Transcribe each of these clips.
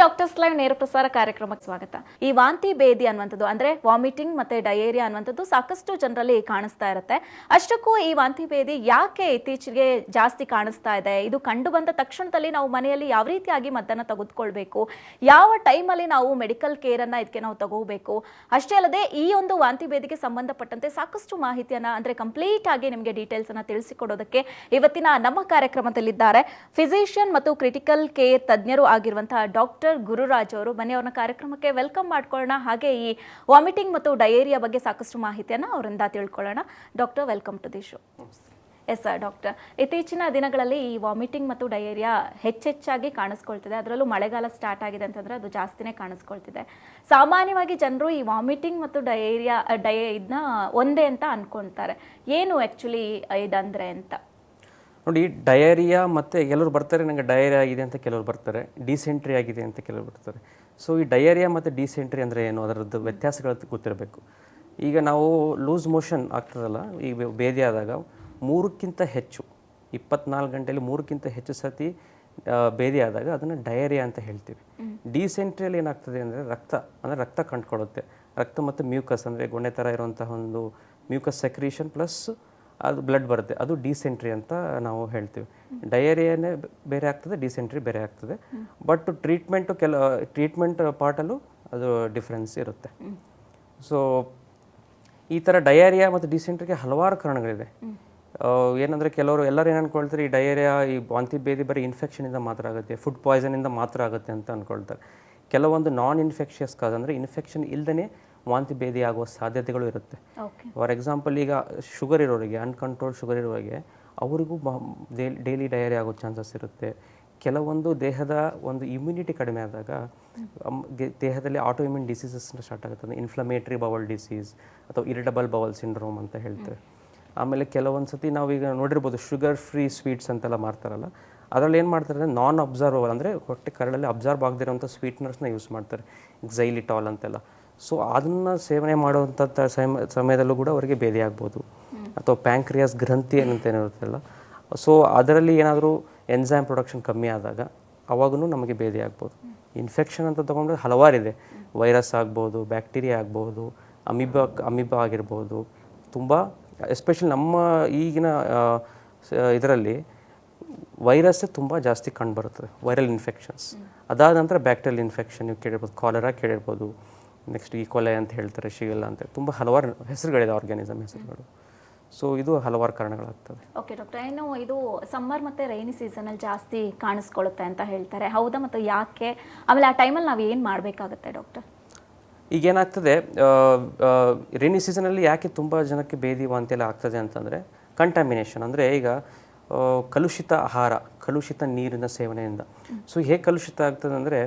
Doctors live ನೇರ ಪ್ರಸಾರ ಕಾರ್ಯಕ್ರಮಕ್ಕೆ ಸ್ವಾಗತ. ಈ ವಾಂತಿ ಭೇದಿ ಅನ್ನುವಂಥದ್ದು ಅಂದ್ರೆ ವಾಮಿಟಿಂಗ್ ಮತ್ತೆ ಡಯೇರಿಯಾ ಅನ್ನುವಂಥದ್ದು ಸಾಕಷ್ಟು ಜನರಲ್ಲಿ ಕಾಣಿಸ್ತಾ ಇರುತ್ತೆ. ಅಷ್ಟಕ್ಕೂ ಈ ವಾಂತಿ ಭೇದಿ ಯಾಕೆ ಇತ್ತೀಚೆಗೆ ಜಾಸ್ತಿ ಕಾಣಿಸ್ತಾ ಇದೆ, ಇದು ಕಂಡು ಬಂದ ತಕ್ಷಣದಲ್ಲಿ ನಾವು ಮನೆಯಲ್ಲಿ ಯಾವ ರೀತಿಯಾಗಿ ಮದ್ದನ್ನು ತೆಗೆದುಕೊಳ್ಬೇಕು, ಯಾವ ಟೈಮಲ್ಲಿ ನಾವು ಮೆಡಿಕಲ್ ಕೇರ್ ಅನ್ನ ಇದಕ್ಕೆ ನಾವು ತಗೋಬೇಕು, ಅಷ್ಟೇ ಅಲ್ಲದೆ ಈ ಒಂದು ವಾಂತಿ ಭೇದಿಗೆ ಸಂಬಂಧಪಟ್ಟಂತೆ ಸಾಕಷ್ಟು ಮಾಹಿತಿಯನ್ನ ಅಂದ್ರೆ ಕಂಪ್ಲೀಟ್ ಆಗಿ ನಿಮಗೆ ಡೀಟೇಲ್ಸ್ ಅನ್ನ ತಿಳಿಸಿಕೊಡೋದಕ್ಕೆ ಇವತ್ತಿನ ನಮ್ಮ ಕಾರ್ಯಕ್ರಮದಲ್ಲಿದ್ದಾರೆ ಫಿಸಿಷಿಯನ್ ಮತ್ತು ಕ್ರಿಟಿಕಲ್ ಕೇರ್ ತಜ್ಞರು ಆಗಿರುವಂತಹ ಡಾಕ್ಟರ್ ಗುರುರಾಜ್ ಅವರು. ಬನ್ನಿ ಅವ್ರನ್ನ ಕಾರ್ಯಕ್ರಮಕ್ಕೆ ವೆಲ್ಕಮ್ ಮಾಡ್ಕೊಳ್ಳೋಣ. ಹಾಗೆ ಈ ವಾಮಿಟಿಂಗ್ ಮತ್ತು ಡಯೇರಿಯಾ ಬಗ್ಗೆ ಸಾಕಷ್ಟು ಮಾಹಿತಿಯನ್ನು ಅವರಿಂದ ತಿಳ್ಕೊಳ್ಳೋಣ. Doctor, welcome to the show. Yes sir. Doctor, ಇತ್ತೀಚಿನ ದಿನಗಳಲ್ಲಿ ಈ ವಾಮಿಟಿಂಗ್ ಮತ್ತು ಡಯೇರಿಯಾ ಹೆಚ್ಚೆಚ್ಚಾಗಿ ಕಾಣಿಸ್ಕೊಳ್ತಿದೆ. ಅದರಲ್ಲೂ ಮಳೆಗಾಲ ಸ್ಟಾರ್ಟ್ ಆಗಿದೆ ಅಂತಂದ್ರೆ ಅದು ಜಾಸ್ತಿನೇ ಕಾಣಿಸ್ಕೊಳ್ತಿದೆ. ಸಾಮಾನ್ಯವಾಗಿ ಜನರು ಈ ವಾಮಿಟಿಂಗ್ ಮತ್ತು ಇದನ್ನ ಒಂದೇ ಅಂತ ಅನ್ಕೊಂತಾರೆ. ಏನು ಆ್ಯಕ್ಚುಲಿ ಇದಂದ್ರೆ ಅಂತ ನೋಡಿ, ಡಯೇರಿಯಾ ಮತ್ತು ಕೆಲವರು ಬರ್ತಾರೆ ನನಗೆ ಡಯೇರಿಯಾ ಆಗಿದೆ ಅಂತ, ಕೆಲವರು ಬರ್ತಾರೆ ಡಿಸೆಂಟ್ರಿ ಆಗಿದೆ ಅಂತ ಕೆಲವರು ಬರ್ತಾರೆ. ಸೊ ಈ ಡಯೇರಿಯಾ ಮತ್ತು ಡಿಸೆಂಟ್ರಿ ಅಂದರೆ ಏನು, ಅದರದ್ದು ವ್ಯತ್ಯಾಸಗಳು ಗೊತ್ತಿರಬೇಕು. ಈಗ ನಾವು ಲೂಸ್ ಮೋಷನ್ ಆಗ್ತದಲ್ಲ, ಈ ಭೇದಿ ಆದಾಗ 3ಕ್ಕಿಂತ ಹೆಚ್ಚು 24 ಗಂಟೆಯಲ್ಲಿ 3ಕ್ಕಿಂತ ಹೆಚ್ಚು ಸತಿ ಭೇದಿ ಆದಾಗ ಅದನ್ನು ಡಯೇರಿಯಾ ಅಂತ ಹೇಳ್ತೀವಿ. ಡಿಸೆಂಟ್ರಿಯಲ್ಲಿ ಏನಾಗ್ತದೆ ಅಂದರೆ ರಕ್ತ ಕಂಡುಕೊಳ್ಳುತ್ತೆ. ರಕ್ತ ಮತ್ತು ಮ್ಯೂಕಸ್ ಅಂದರೆ ಗೊಣ್ಣೆ ಥರ ಇರುವಂತಹ ಒಂದು ಮ್ಯೂಕಸ್ ಸೆಕ್ರೀಷನ್ ಪ್ಲಸ್ ಅದು ಬ್ಲಡ್ ಬರುತ್ತೆ, ಅದು ಡಿಸೆಂಟ್ರಿ ಅಂತ ನಾವು ಹೇಳ್ತೀವಿ. ಡಯೇರಿಯಾನೇ ಬೇರೆ ಆಗ್ತದೆ, ಡಿಸೆಂಟ್ರಿ ಬೇರೆ ಆಗ್ತದೆ. ಬಟ್ ಟ್ರೀಟ್ಮೆಂಟ್ ಪಾರ್ಟಲ್ಲೂ ಅದು ಡಿಫ್ರೆನ್ಸ್ ಇರುತ್ತೆ. ಸೊ ಈ ಥರ ಡಯೇರಿಯಾ ಮತ್ತು ಡಿಸೆಂಟ್ರಿಗೆ ಹಲವಾರು ಕಾರಣಗಳಿದೆ. ಏನಂದರೆ ಎಲ್ಲರೂ ಏನು ಅಂದ್ಕೊಳ್ತಾರೆ, ಈ ಡಯೇರಿಯಾ ಈ ವಾಂತಿ ಭೇದಿ ಬರೀ ಇನ್ಫೆಕ್ಷನಿಂದ ಮಾತ್ರ ಆಗುತ್ತೆ, ಫುಡ್ ಪಾಯ್ಸನಿಂದ ಮಾತ್ರ ಆಗುತ್ತೆ ಅಂತ ಅಂದ್ಕೊಳ್ತಾರೆ. ಕೆಲವೊಂದು ನಾನ್ ಇನ್ಫೆಕ್ಷಿಯಸ್ ಕಾಸ್ ಅಂದರೆ ಇನ್ಫೆಕ್ಷನ್ ಇಲ್ಲದೇ ವಾಂತಿ ಭೇದಿ ಆಗುವ ಸಾಧ್ಯತೆಗಳು ಇರುತ್ತೆ. ಫಾರ್ ಎಕ್ಸಾಂಪಲ್, ಈಗ ಶುಗರ್ ಇರೋರಿಗೆ, ಅನ್ಕಂಟ್ರೋಲ್ಡ್ ಶುಗರ್ ಇರೋರಿಗೆ ಅವರಿಗೂ ಡೈಲಿ ಡಯೇರಿಯಾ ಆಗೋ ಚಾನ್ಸಸ್ ಇರುತ್ತೆ. ಕೆಲವೊಂದು ದೇಹದ ಒಂದು ಇಮ್ಯುನಿಟಿ ಕಡಿಮೆ ಆದಾಗ ದೇಹದಲ್ಲಿ ಆಟೋ ಇಮ್ಯೂನ್ ಡಿಸೀಸಸ್ ಸ್ಟಾರ್ಟ್ ಆಗುತ್ತೆ. ಇನ್ಫ್ಲಮೇಟ್ರಿ ಬವಲ್ ಡಿಸೀಸ್ ಅಥವಾ ಇರಿಟಬಲ್ ಬವಲ್ ಸಿಂಡ್ರೋಮ್ ಅಂತ ಹೇಳ್ತೇವೆ. ಆಮೇಲೆ ಕೆಲವೊಂದು ಸತಿ ನಾವೀಗ ನೋಡಿರ್ಬೋದು, ಶುಗರ್ ಫ್ರೀ ಸ್ವೀಟ್ಸ್ ಅಂತೆಲ್ಲ ಮಾಡ್ತಾರಲ್ಲ, ಅದರಲ್ಲಿ ಏನು ಮಾಡ್ತಾರೆ ಅಂದರೆ ನಾನ್ ಅಬ್ಸರ್ವಬಲ್ ಅಂದರೆ ಹೊಟ್ಟೆ ಕರಳಲ್ಲಿ ಅಬ್ಸರ್ವ್ ಆಗದಿರೋಂಥ ಸ್ವೀಟ್ನರ್ಸ್ನ ಯೂಸ್ ಮಾಡ್ತಾರೆ, ಝೈಲಿಟಾಲ್ ಅಂತೆಲ್ಲ. ಸೊ ಅದನ್ನು ಸೇವನೆ ಮಾಡುವಂಥ ಸಮಯದಲ್ಲೂ ಕೂಡ ಅವರಿಗೆ ಭೇದಿ ಆಗ್ಬೋದು. ಅಥವಾ ಪ್ಯಾಂಕ್ರಿಯಾಸ್ ಗ್ರಂಥಿ ಏನಂತ ಏನಿರುತ್ತಲ್ಲ, ಸೊ ಅದರಲ್ಲಿ ಏನಾದರೂ ಎನ್ಸೈಮ್ ಪ್ರೊಡಕ್ಷನ್ ಕಮ್ಮಿ ಆದಾಗ ಅವಾಗೂ ನಮಗೆ ಭೇದಿ ಆಗ್ಬೋದು. ಇನ್ಫೆಕ್ಷನ್ ಅಂತ ತೊಗೊಂಡ್ರೆ ಹಲವಾರಿದೆ. ವೈರಸ್ ಆಗ್ಬೋದು, ಬ್ಯಾಕ್ಟೀರಿಯಾ ಆಗ್ಬೋದು, ಅಮೀಬಾ ಆಗಿರ್ಬೋದು. ತುಂಬ ಎಸ್ಪೆಷಲಿ ನಮ್ಮ ಈಗಿನ ಇದರಲ್ಲಿ ವೈರಸ್ಸೇ ತುಂಬ ಜಾಸ್ತಿ ಕಂಡುಬರುತ್ತದೆ, ವೈರಲ್ ಇನ್ಫೆಕ್ಷನ್ಸ್. ಅದಾದ ನಂತರ ಬ್ಯಾಕ್ಟೀರಿಯಲ್ ಇನ್ಫೆಕ್ಷನ್ ನೀವು ಕೇಳಿರ್ಬೋದು, ಕಾಲರಾ ಕೇಳಿರ್ಬೋದು, ನೆಕ್ಸ್ಟ್ ಈ ಕೊಲೆ ಅಂತ ಹೇಳ್ತಾರೆ, ಶಿಗೆಲ್ಲ ಅಂತ, ತುಂಬ ಹಲವಾರು ಹೆಸರುಗಳಿದೆ, ಆರ್ಗ್ಯಾನಿಸಮ್ ಹೆಸರುಗಳು. ಸೊ ಇದು ಹಲವಾರು ಕಾರಣಗಳಾಗ್ತದೆ. ಓಕೆ ಡಾಕ್ಟರ್, ಏನು ಇದು ಸಮ್ಮರ್ ಮತ್ತು ರೈನಿ ಸೀಸನಲ್ಲಿ ಜಾಸ್ತಿ ಕಾಣಿಸ್ಕೊಳ್ಳುತ್ತೆ ಅಂತ ಹೇಳ್ತಾರೆ, ಹೌದಾ? ಮತ್ತು ಯಾಕೆ? ಆಮೇಲೆ ಆ ಟೈಮಲ್ಲಿ ನಾವು ಏನು ಮಾಡಬೇಕಾಗುತ್ತೆ ಡಾಕ್ಟರ್? ಈಗೇನಾಗ್ತದೆ, ರೈನಿ ಸೀಸನಲ್ಲಿ ಯಾಕೆ ತುಂಬ ಜನಕ್ಕೆ ಭೇದಿ ವಾಂತಿ ಎಲ್ಲ ಆಗ್ತದೆ ಅಂತಂದರೆ ಕಂಟ್ಯಾಮಿನೇಷನ್. ಅಂದರೆ ಈಗ ಕಲುಷಿತ ಆಹಾರ, ಕಲುಷಿತ ನೀರಿನ ಸೇವನೆಯಿಂದ. ಸೊ ಹೇಗೆ ಕಲುಷಿತ ಆಗ್ತದೆ ಅಂದರೆ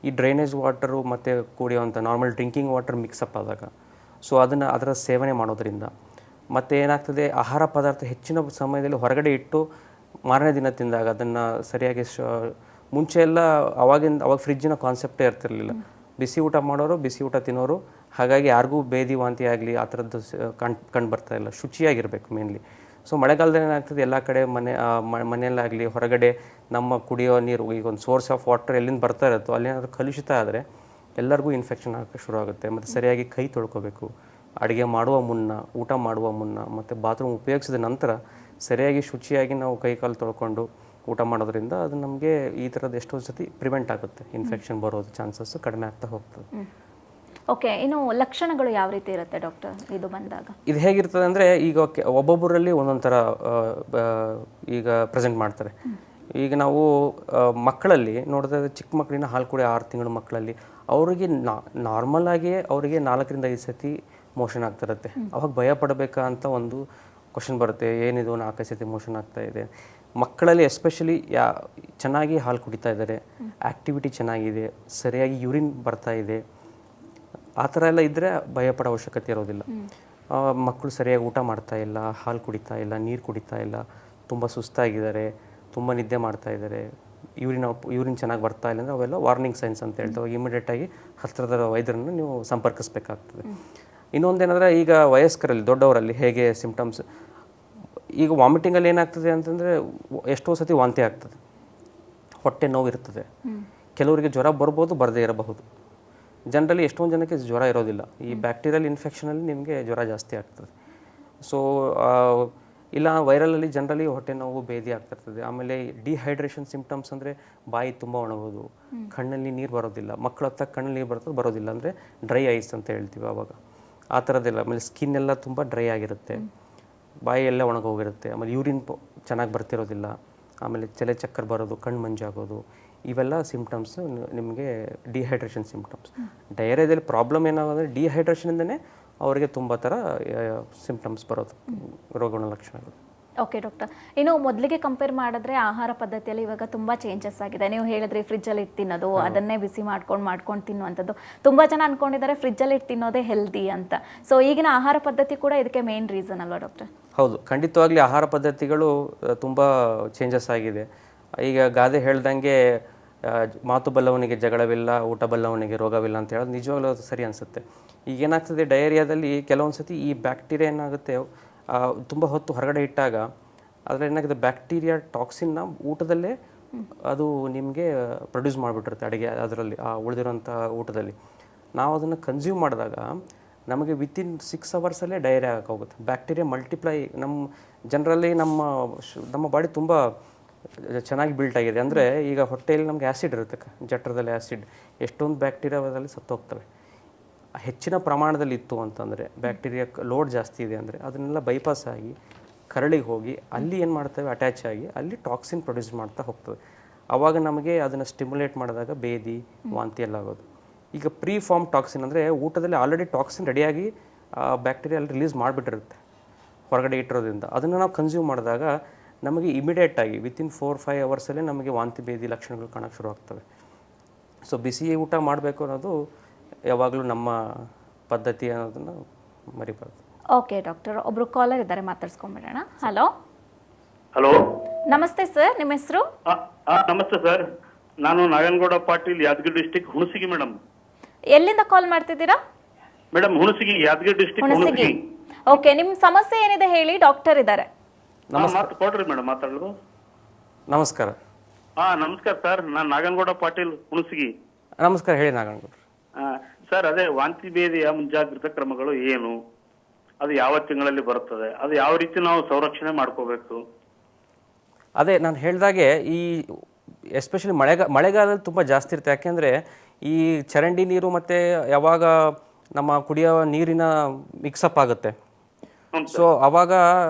ಈ ಡ್ರೈನೇಜ್ ವಾಟರು ಮತ್ತು ಕುಡಿಯುವಂಥ ನಾರ್ಮಲ್ ಡ್ರಿಂಕಿಂಗ್ ವಾಟರ್ ಮಿಕ್ಸಪ್ ಆದಾಗ, ಸೊ ಅದರ ಸೇವನೆ ಮಾಡೋದ್ರಿಂದ. ಮತ್ತು ಏನಾಗ್ತದೆ, ಆಹಾರ ಪದಾರ್ಥ ಹೆಚ್ಚಿನ ಸಮಯದಲ್ಲಿ ಹೊರಗಡೆ ಇಟ್ಟು ಮಾರನೇ ದಿನ ತಿಂದಾಗ ಅದನ್ನು ಸರಿಯಾಗಿ ಮುಂಚೆ ಎಲ್ಲ ಅವಾಗ ಫ್ರಿಜ್ಜಿನ ಕಾನ್ಸೆಪ್ಟೇ ಇರ್ತಿರಲಿಲ್ಲ. ಬಿಸಿ ಊಟ ಮಾಡೋರು, ಬಿಸಿ ಊಟ ತಿನ್ನೋರು. ಹಾಗಾಗಿ ಯಾರಿಗೂ ಭೇದಿ ವಾಂತಿ ಆಗಲಿ ಆ ಥರದ್ದು ಕಂಡು ಬರ್ತಾ ಇಲ್ಲ. ಶುಚಿಯಾಗಿರಬೇಕು ಮೇನ್ಲಿ. ಸೊ ಮಳೆಗಾಲದಲ್ಲಿ ಏನಾಗ್ತದೆ, ಎಲ್ಲ ಕಡೆ ಮನೆಯಲ್ಲಾಗಲಿ ಹೊರಗಡೆ ನಮ್ಮ ಕುಡಿಯೋ ನೀರು, ಈಗ ಒಂದು ಸೋರ್ಸ್ ಆಫ್ ವಾಟರ್ ಎಲ್ಲಿಂದ ಬರ್ತಾ ಇರುತ್ತೋ ಅಲ್ಲೇನಾದರೂ ಕಲುಷಿತ ಆದರೆ ಎಲ್ಲರಿಗೂ ಇನ್ಫೆಕ್ಷನ್ ಆಗೋಕ್ಕೆ ಶುರು ಆಗುತ್ತೆ. ಮತ್ತು ಸರಿಯಾಗಿ ಕೈ ತೊಳ್ಕೊಬೇಕು, ಅಡುಗೆ ಮಾಡುವ ಮುನ್ನ, ಊಟ ಮಾಡುವ ಮುನ್ನ, ಮತ್ತು ಬಾತ್ರೂಮ್ ಉಪಯೋಗಿಸಿದ ನಂತರ ಸರಿಯಾಗಿ ಶುಚಿಯಾಗಿ ನಾವು ಕೈ ಕಾಲು ತೊಳ್ಕೊಂಡು ಊಟ ಮಾಡೋದ್ರಿಂದ ಅದು ನಮಗೆ ಈ ಥರದ್ದು ಎಷ್ಟೋ ಸತಿ ಪ್ರಿವೆಂಟ್ ಆಗುತ್ತೆ. ಇನ್ಫೆಕ್ಷನ್ ಬರೋದು ಚಾನ್ಸಸ್ಸು ಕಡಿಮೆ ಆಗ್ತಾ ಹೋಗ್ತದೆ. ಓಕೆ, ಇನ್ನು ಲಕ್ಷಣಗಳು ಯಾವ ರೀತಿ ಇರುತ್ತೆ ಡಾಕ್ಟರ್ ಇದು ಬಂದಾಗ? ಇದು ಹೇಗಿರ್ತದೆ ಅಂದರೆ, ಈಗ ಒಬ್ಬೊಬ್ಬರಲ್ಲಿ ಒಂದೊಂದು ಥರ ಈಗ ಪ್ರೆಸೆಂಟ್ ಮಾಡ್ತಾರೆ. ಈಗ ನಾವು ಮಕ್ಕಳಲ್ಲಿ ನೋಡಿದ್ರೆ, ಚಿಕ್ಕ ಮಕ್ಕಳಿನ ಹಾಲು ಕುಡಿಯೋ 6 ತಿಂಗಳ ಮಕ್ಕಳಲ್ಲಿ ಅವರಿಗೆ ನಾರ್ಮಲ್ ಆಗಿಯೇ ಅವರಿಗೆ 4ರಿಂದ 5 ಸತಿ ಮೋಷನ್ ಆಗ್ತಿರುತ್ತೆ. ಅವಾಗ ಭಯ ಪಡಬೇಕಾ ಅಂತ ಒಂದು ಕ್ವಶನ್ ಬರುತ್ತೆ, ಏನಿದು 4-5 ಸತಿ ಮೋಷನ್ ಆಗ್ತಾ ಇದೆ. ಮಕ್ಕಳಲ್ಲಿ ಎಸ್ಪೆಷಲಿ ಚೆನ್ನಾಗಿ ಹಾಲು ಕುಡಿತಾ ಇದ್ದಾರೆ, ಆ್ಯಕ್ಟಿವಿಟಿ ಚೆನ್ನಾಗಿದೆ, ಸರಿಯಾಗಿ ಯೂರಿನ್ ಬರ್ತಾ ಇದೆ, ಆ ಥರ ಎಲ್ಲ ಇದ್ದರೆ ಭಯಪಡೋ ಅವಶ್ಯಕತೆ ಇರೋದಿಲ್ಲ. ಮಕ್ಕಳು ಸರಿಯಾಗಿ ಊಟ ಮಾಡ್ತಾ ಇಲ್ಲ, ಹಾಲು ಕುಡಿತಾ ಇಲ್ಲ, ನೀರು ಕುಡಿತಾ ಇಲ್ಲ, ತುಂಬ ಸುಸ್ತಾಗಿದ್ದಾರೆ, ತುಂಬ ನಿದ್ದೆ ಮಾಡ್ತಾ ಇದ್ದಾರೆ, ಯೂರಿನ್ ಚೆನ್ನಾಗಿ ಬರ್ತಾ ಇಲ್ಲ ಅಂದರೆ ಅವೆಲ್ಲ ವಾರ್ನಿಂಗ್ ಸೈನ್ಸ್ ಅಂತ ಹೇಳ್ತೇವೆ. ಇಮಿಡಿಯೇಟಾಗಿ ಹತ್ತಿರದ ವೈದ್ಯರನ್ನು ನೀವು ಸಂಪರ್ಕಿಸಬೇಕಾಗ್ತದೆ. ಇನ್ನೊಂದೇನಾದರೆ, ಈಗ ವಯಸ್ಕರಲ್ಲಿ, ದೊಡ್ಡವರಲ್ಲಿ ಹೇಗೆ ಸಿಂಪ್ಟಮ್ಸ್, ಈಗ ವಾಮಿಟಿಂಗಲ್ಲಿ ಏನಾಗ್ತದೆ ಅಂತಂದರೆ ಎಷ್ಟೋ ಸತಿ ವಾಂತಿ ಆಗ್ತದೆ, ಹೊಟ್ಟೆ ನೋವು ಇರ್ತದೆ. ಕೆಲವರಿಗೆ ಜ್ವರ ಬರ್ಬೋದು, ಬರದೇ ಇರಬಹುದು. ಜನರಲಿ ಎಷ್ಟೊಂದು ಜನಕ್ಕೆ ಜ್ವರ ಇರೋದಿಲ್ಲ. ಈ ಬ್ಯಾಕ್ಟೀರಿಯಲ್ ಇನ್ಫೆಕ್ಷನಲ್ಲಿ ನಿಮಗೆ ಜ್ವರ ಜಾಸ್ತಿ ಆಗ್ತದೆ. ಸೊ ಇಲ್ಲ ವೈರಲಲ್ಲಿ ಜನರಲಿ ಹೊಟ್ಟೆ ನೋವು, ಭೇದಿ ಆಗ್ತಿರ್ತದೆ. ಆಮೇಲೆ ಡಿಹೈಡ್ರೇಷನ್ ಸಿಂಪ್ಟಮ್ಸ್ ಅಂದರೆ ಬಾಯಿ ತುಂಬ ಒಣಗೋದು, ಕಣ್ಣಲ್ಲಿ ನೀರು ಬರೋದಿಲ್ಲ. ಮಕ್ಕಳ ಹತ್ರ ಕಣ್ಣಲ್ಲಿ ನೀರು ಬರೋದಿಲ್ಲ ಅಂದರೆ ಡ್ರೈ ಐಸ್ ಅಂತ ಹೇಳ್ತೀವಿ ಆವಾಗ. ಆ ಥರದ್ದೆಲ್ಲ. ಆಮೇಲೆ ಸ್ಕಿನ್ ಎಲ್ಲ ತುಂಬ ಡ್ರೈ ಆಗಿರುತ್ತೆ, ಬಾಯಿ ಎಲ್ಲ ಒಣಗೋಗಿರುತ್ತೆ. ಆಮೇಲೆ ಯೂರಿನ್ ಚೆನ್ನಾಗಿ ಬರ್ತಿರೋದಿಲ್ಲ. ಆಮೇಲೆ ತಲೆ ಚಕ್ಕರ್ ಬರೋದು, ಕಣ್ಣು ಮಂಜಾಗೋದು, ಇವೆಲ್ಲ ಸಿಂಪ್ಟಮ್ಸು ನಿಮಗೆ ಡಿಹೈಡ್ರೇಷನ್ ಸಿಂಪ್ಟಮ್ಸ್. ಡಯರಿಯಾದಲ್ಲಿ ಪ್ರಾಬ್ಲಮ್ ಏನಾಗೋದ್ರೆ ಡಿಹೈಡ್ರೇಷನಿಂದನೇ ಅವರಿಗೆ ತುಂಬ ಥರ ಸಿಂಪ್ಟಮ್ಸ್ ಬರೋದು, ರೋಗಗಳ ಲಕ್ಷಣಗಳು. ಓಕೆ ಡಾಕ್ಟರ್, ಇನ್ನು ಮೊದಲಿಗೆ ಕಂಪೇರ್ ಮಾಡಿದ್ರೆ ಆಹಾರ ಪದ್ಧತಿಯಲ್ಲಿ ಇವಾಗ ತುಂಬ ಚೇಂಜಸ್ ಆಗಿದೆ. ನೀವು ಹೇಳಿದ್ರಿ ಫ್ರಿಜ್ಜಲ್ಲಿ ಇಟ್ಟು ತಿನ್ನೋದು, ಅದನ್ನೇ ಬಿಸಿ ಮಾಡ್ಕೊಂಡು ತಿನ್ನುವಂಥದ್ದು. ತುಂಬ ಜನ ಅನ್ಕೊಂಡಿದ್ದಾರೆ ಫ್ರಿಜ್ಜಲ್ಲಿ ಇಟ್ಟು ತಿನ್ನೋದೇ ಹೆಲ್ದಿ ಅಂತ. ಸೊ ಈಗಿನ ಆಹಾರ ಪದ್ಧತಿ ಕೂಡ ಇದಕ್ಕೆ ಮೇನ್ ರೀಸನ್ ಅಲ್ವಾ ಡಾಕ್ಟರ್? ಹೌದು, ಖಂಡಿತವಾಗ್ಲಿ ಆಹಾರ ಪದ್ಧತಿಗಳು ತುಂಬ ಚೇಂಜಸ್ ಆಗಿದೆ. ಈಗ ಗಾದೆ ಹೇಳ್ದಂಗೆ ಮಾತು ಬಲ್ಲವನಿಗೆ ಜಗಳವಿಲ್ಲ, ಊಟ ಬಲ್ಲವನಿಗೆ ರೋಗವಿಲ್ಲ ಅಂತ ಹೇಳೋದು ನಿಜವಾಗ್ಲೂ ಅದು ಸರಿ ಅನಿಸುತ್ತೆ. ಈಗ ಏನಾಗ್ತದೆ, ಡಯರಿಯಾದಲ್ಲಿ ಕೆಲವೊಂದು ಸತಿ ಈ ಬ್ಯಾಕ್ಟೀರಿಯಾ ಏನಾಗುತ್ತೆ, ತುಂಬ ಹೊತ್ತು ಹೊರಗಡೆ ಇಟ್ಟಾಗ ಅದರಲ್ಲಿ ಏನಾಗುತ್ತೆ, ಬ್ಯಾಕ್ಟೀರಿಯಾ ಟಾಕ್ಸಿನ್ನ ಊಟದಲ್ಲೇ ಅದು ನಿಮಗೆ ಪ್ರೊಡ್ಯೂಸ್ ಮಾಡಿಬಿಟ್ಟಿರುತ್ತೆ ಅಡುಗೆ, ಅದರಲ್ಲಿ ಆ ಉಳಿದಿರೋಂಥ ಊಟದಲ್ಲಿ. ನಾವು ಅದನ್ನು ಕನ್ಸ್ಯೂಮ್ ಮಾಡಿದಾಗ ನಮಗೆ ವಿತಿನ್ 6 ಅವರ್ಸಲ್ಲೇ ಡಯರಿಯಾ ಆಗೋಗುತ್ತೆ. ಬ್ಯಾಕ್ಟೀರಿಯಾ ಮಲ್ಟಿಪ್ಲೈ ಜನರಲ್ಲಿ ನಮ್ಮ ಬಾಡಿ ತುಂಬ ಚೆನ್ನಾಗಿ ಬಿಲ್ಟ್ ಆಗಿದೆ. ಅಂದರೆ ಈಗ ಹೊಟ್ಟೆಯಲ್ಲಿ ನಮಗೆ ಆ್ಯಸಿಡ್ ಇರುತ್ತೆ, ಜಠರದಲ್ಲಿ ಆ್ಯಸಿಡ್, ಎಷ್ಟೊಂದು ಬ್ಯಾಕ್ಟೀರಿಯಾದಲ್ಲಿ ಸತ್ತೋಗ್ತವೆ. ಹೆಚ್ಚಿನ ಪ್ರಮಾಣದಲ್ಲಿ ಇತ್ತು ಅಂತಂದರೆ, ಬ್ಯಾಕ್ಟೀರಿಯಾ ಲೋಡ್ ಜಾಸ್ತಿ ಇದೆ ಅಂದರೆ ಅದನ್ನೆಲ್ಲ ಬೈಪಾಸ್ ಆಗಿ ಕರಳಿಗೆ ಹೋಗಿ ಅಲ್ಲಿ ಏನು ಮಾಡ್ತವೆ, ಅಟ್ಯಾಚ್ ಆಗಿ ಅಲ್ಲಿ ಟಾಕ್ಸಿನ್ ಪ್ರೊಡ್ಯೂಸ್ ಮಾಡ್ತಾ ಹೋಗ್ತದೆ. ಆವಾಗ ನಮಗೆ ಅದನ್ನು ಸ್ಟಿಮ್ಯುಲೇಟ್ ಮಾಡಿದಾಗ ಭೇದಿ, ವಾಂತಿ ಎಲ್ಲ ಆಗೋದು. ಈಗ ಪ್ರೀ ಫಾರ್ಮ್ ಟಾಕ್ಸಿನ್ ಅಂದರೆ ಊಟದಲ್ಲಿ ಆಲ್ರೆಡಿ ಟಾಕ್ಸಿನ್ ರೆಡಿಯಾಗಿ ಬ್ಯಾಕ್ಟೀರಿಯಾ ಅಲ್ಲಿ ರಿಲೀಸ್ ಮಾಡಿಬಿಟ್ಟಿರುತ್ತೆ ಹೊರಗಡೆ ಇಟ್ಟಿರೋದ್ರಿಂದ. ಅದನ್ನು ನಾವು ಕನ್ಸ್ಯೂಮ್ ಮಾಡಿದಾಗ ನಮಗೆ ಇಮಿಡಿಯೇಟಾಗಿ ವಿತಿನ್ 4-5 ಅವರ್ಸಲ್ಲೇ ನಮಗೆ ವಾಂತಿ ಭೇದಿ ಲಕ್ಷಣಗಳು ಕಾಣೋಕ್ಕೆ ಶುರು ಆಗ್ತವೆ. ಸೊ ಬಿಸಿ ಊಟ ಮಾಡಬೇಕು ಅನ್ನೋದು ಯಾವಾಗಲೂ ನಮ್ಮ ಪದ್ಧತಿ ಅನ್ನೋದನ್ನು ಮರಿಬಾರ್ದು. ಓಕೆ ಡಾಕ್ಟರ್, ಒಬ್ರು ಕಾಲರ್ ಇದ್ದಾರೆ, ಮಾತಾಡ್ಸ್ಕೊಂಡ್ಬಿಡೋಣ. ಹಲೋ ಹಲೋ, ನಮಸ್ತೆ ಸರ್, ನಿಮ್ಮ ಹೆಸರು? ನಮಸ್ತೆ ಸರ್, ನಾನು ನಾರಾಯಣಗೌಡ ಪಾಟೀಲ್, ಯಾದಗಿರಿ ಡಿಸ್ಟಿಕ್, ಹುಣಸಗಿ. ಮೇಡಮ್ ಎಲ್ಲಿಂದ ಕಾಲ್ ಮಾಡ್ತಿದ್ದೀರಾ? Madam Hunasagi, Yadgir district Hunasagi. Okay, ನಿಮ್ಮ ಸಮಸ್ಯೆ ಏನಿದೆ ಹೇಳಿ, ಡಾಕ್ಟರ್ ಇದ್ದಾರೆ. ಕೊಡ್ರಿ ಮೇಡಮ್ ಮಾತಾಡಲು. ನಮಸ್ಕಾರ. ನಮಸ್ಕಾರ ಸರ್, ನಾನು ನಾರಾಯಣಗೌಡ ಪಾಟೀಲ್, ಹುಣಸಗಿ. ನಮಸ್ಕಾರ, ಹೇಳಿ ನಾಗಣ್ಣ. ಸರ್, ಅದೇ ವಾಂತಿ ಭೇದಿಯ ಮುಂಜಾಗ್ರತಾ ಕ್ರಮಗಳು ಏನು, ಅದು ಯಾವ ತಿಂಗಳಲ್ಲಿ ಬರುತ್ತದೆ, ಅದು ಯಾವ ರೀತಿ ನಾವು ಸಂರಕ್ಷಣೆ ಮಾಡ್ಕೋಬೇಕು? ಅದೇ ನಾನು ಹೇಳಿದಾಗೆ ಈ ಎಸ್ಪೆಷಲಿ ಮಳೆಗಾಲದಲ್ಲಿ ತುಂಬ ಜಾಸ್ತಿ ಇರುತ್ತೆ. ಯಾಕೆಂದರೆ ಈ ಚರಂಡಿ ನೀರು ಮತ್ತು ಯಾವಾಗ ನಮ್ಮ ಕುಡಿಯೋ ನೀರಿನ ಮಿಕ್ಸಪ್ ಆಗುತ್ತೆ, ಸೊ ಅವಾಗ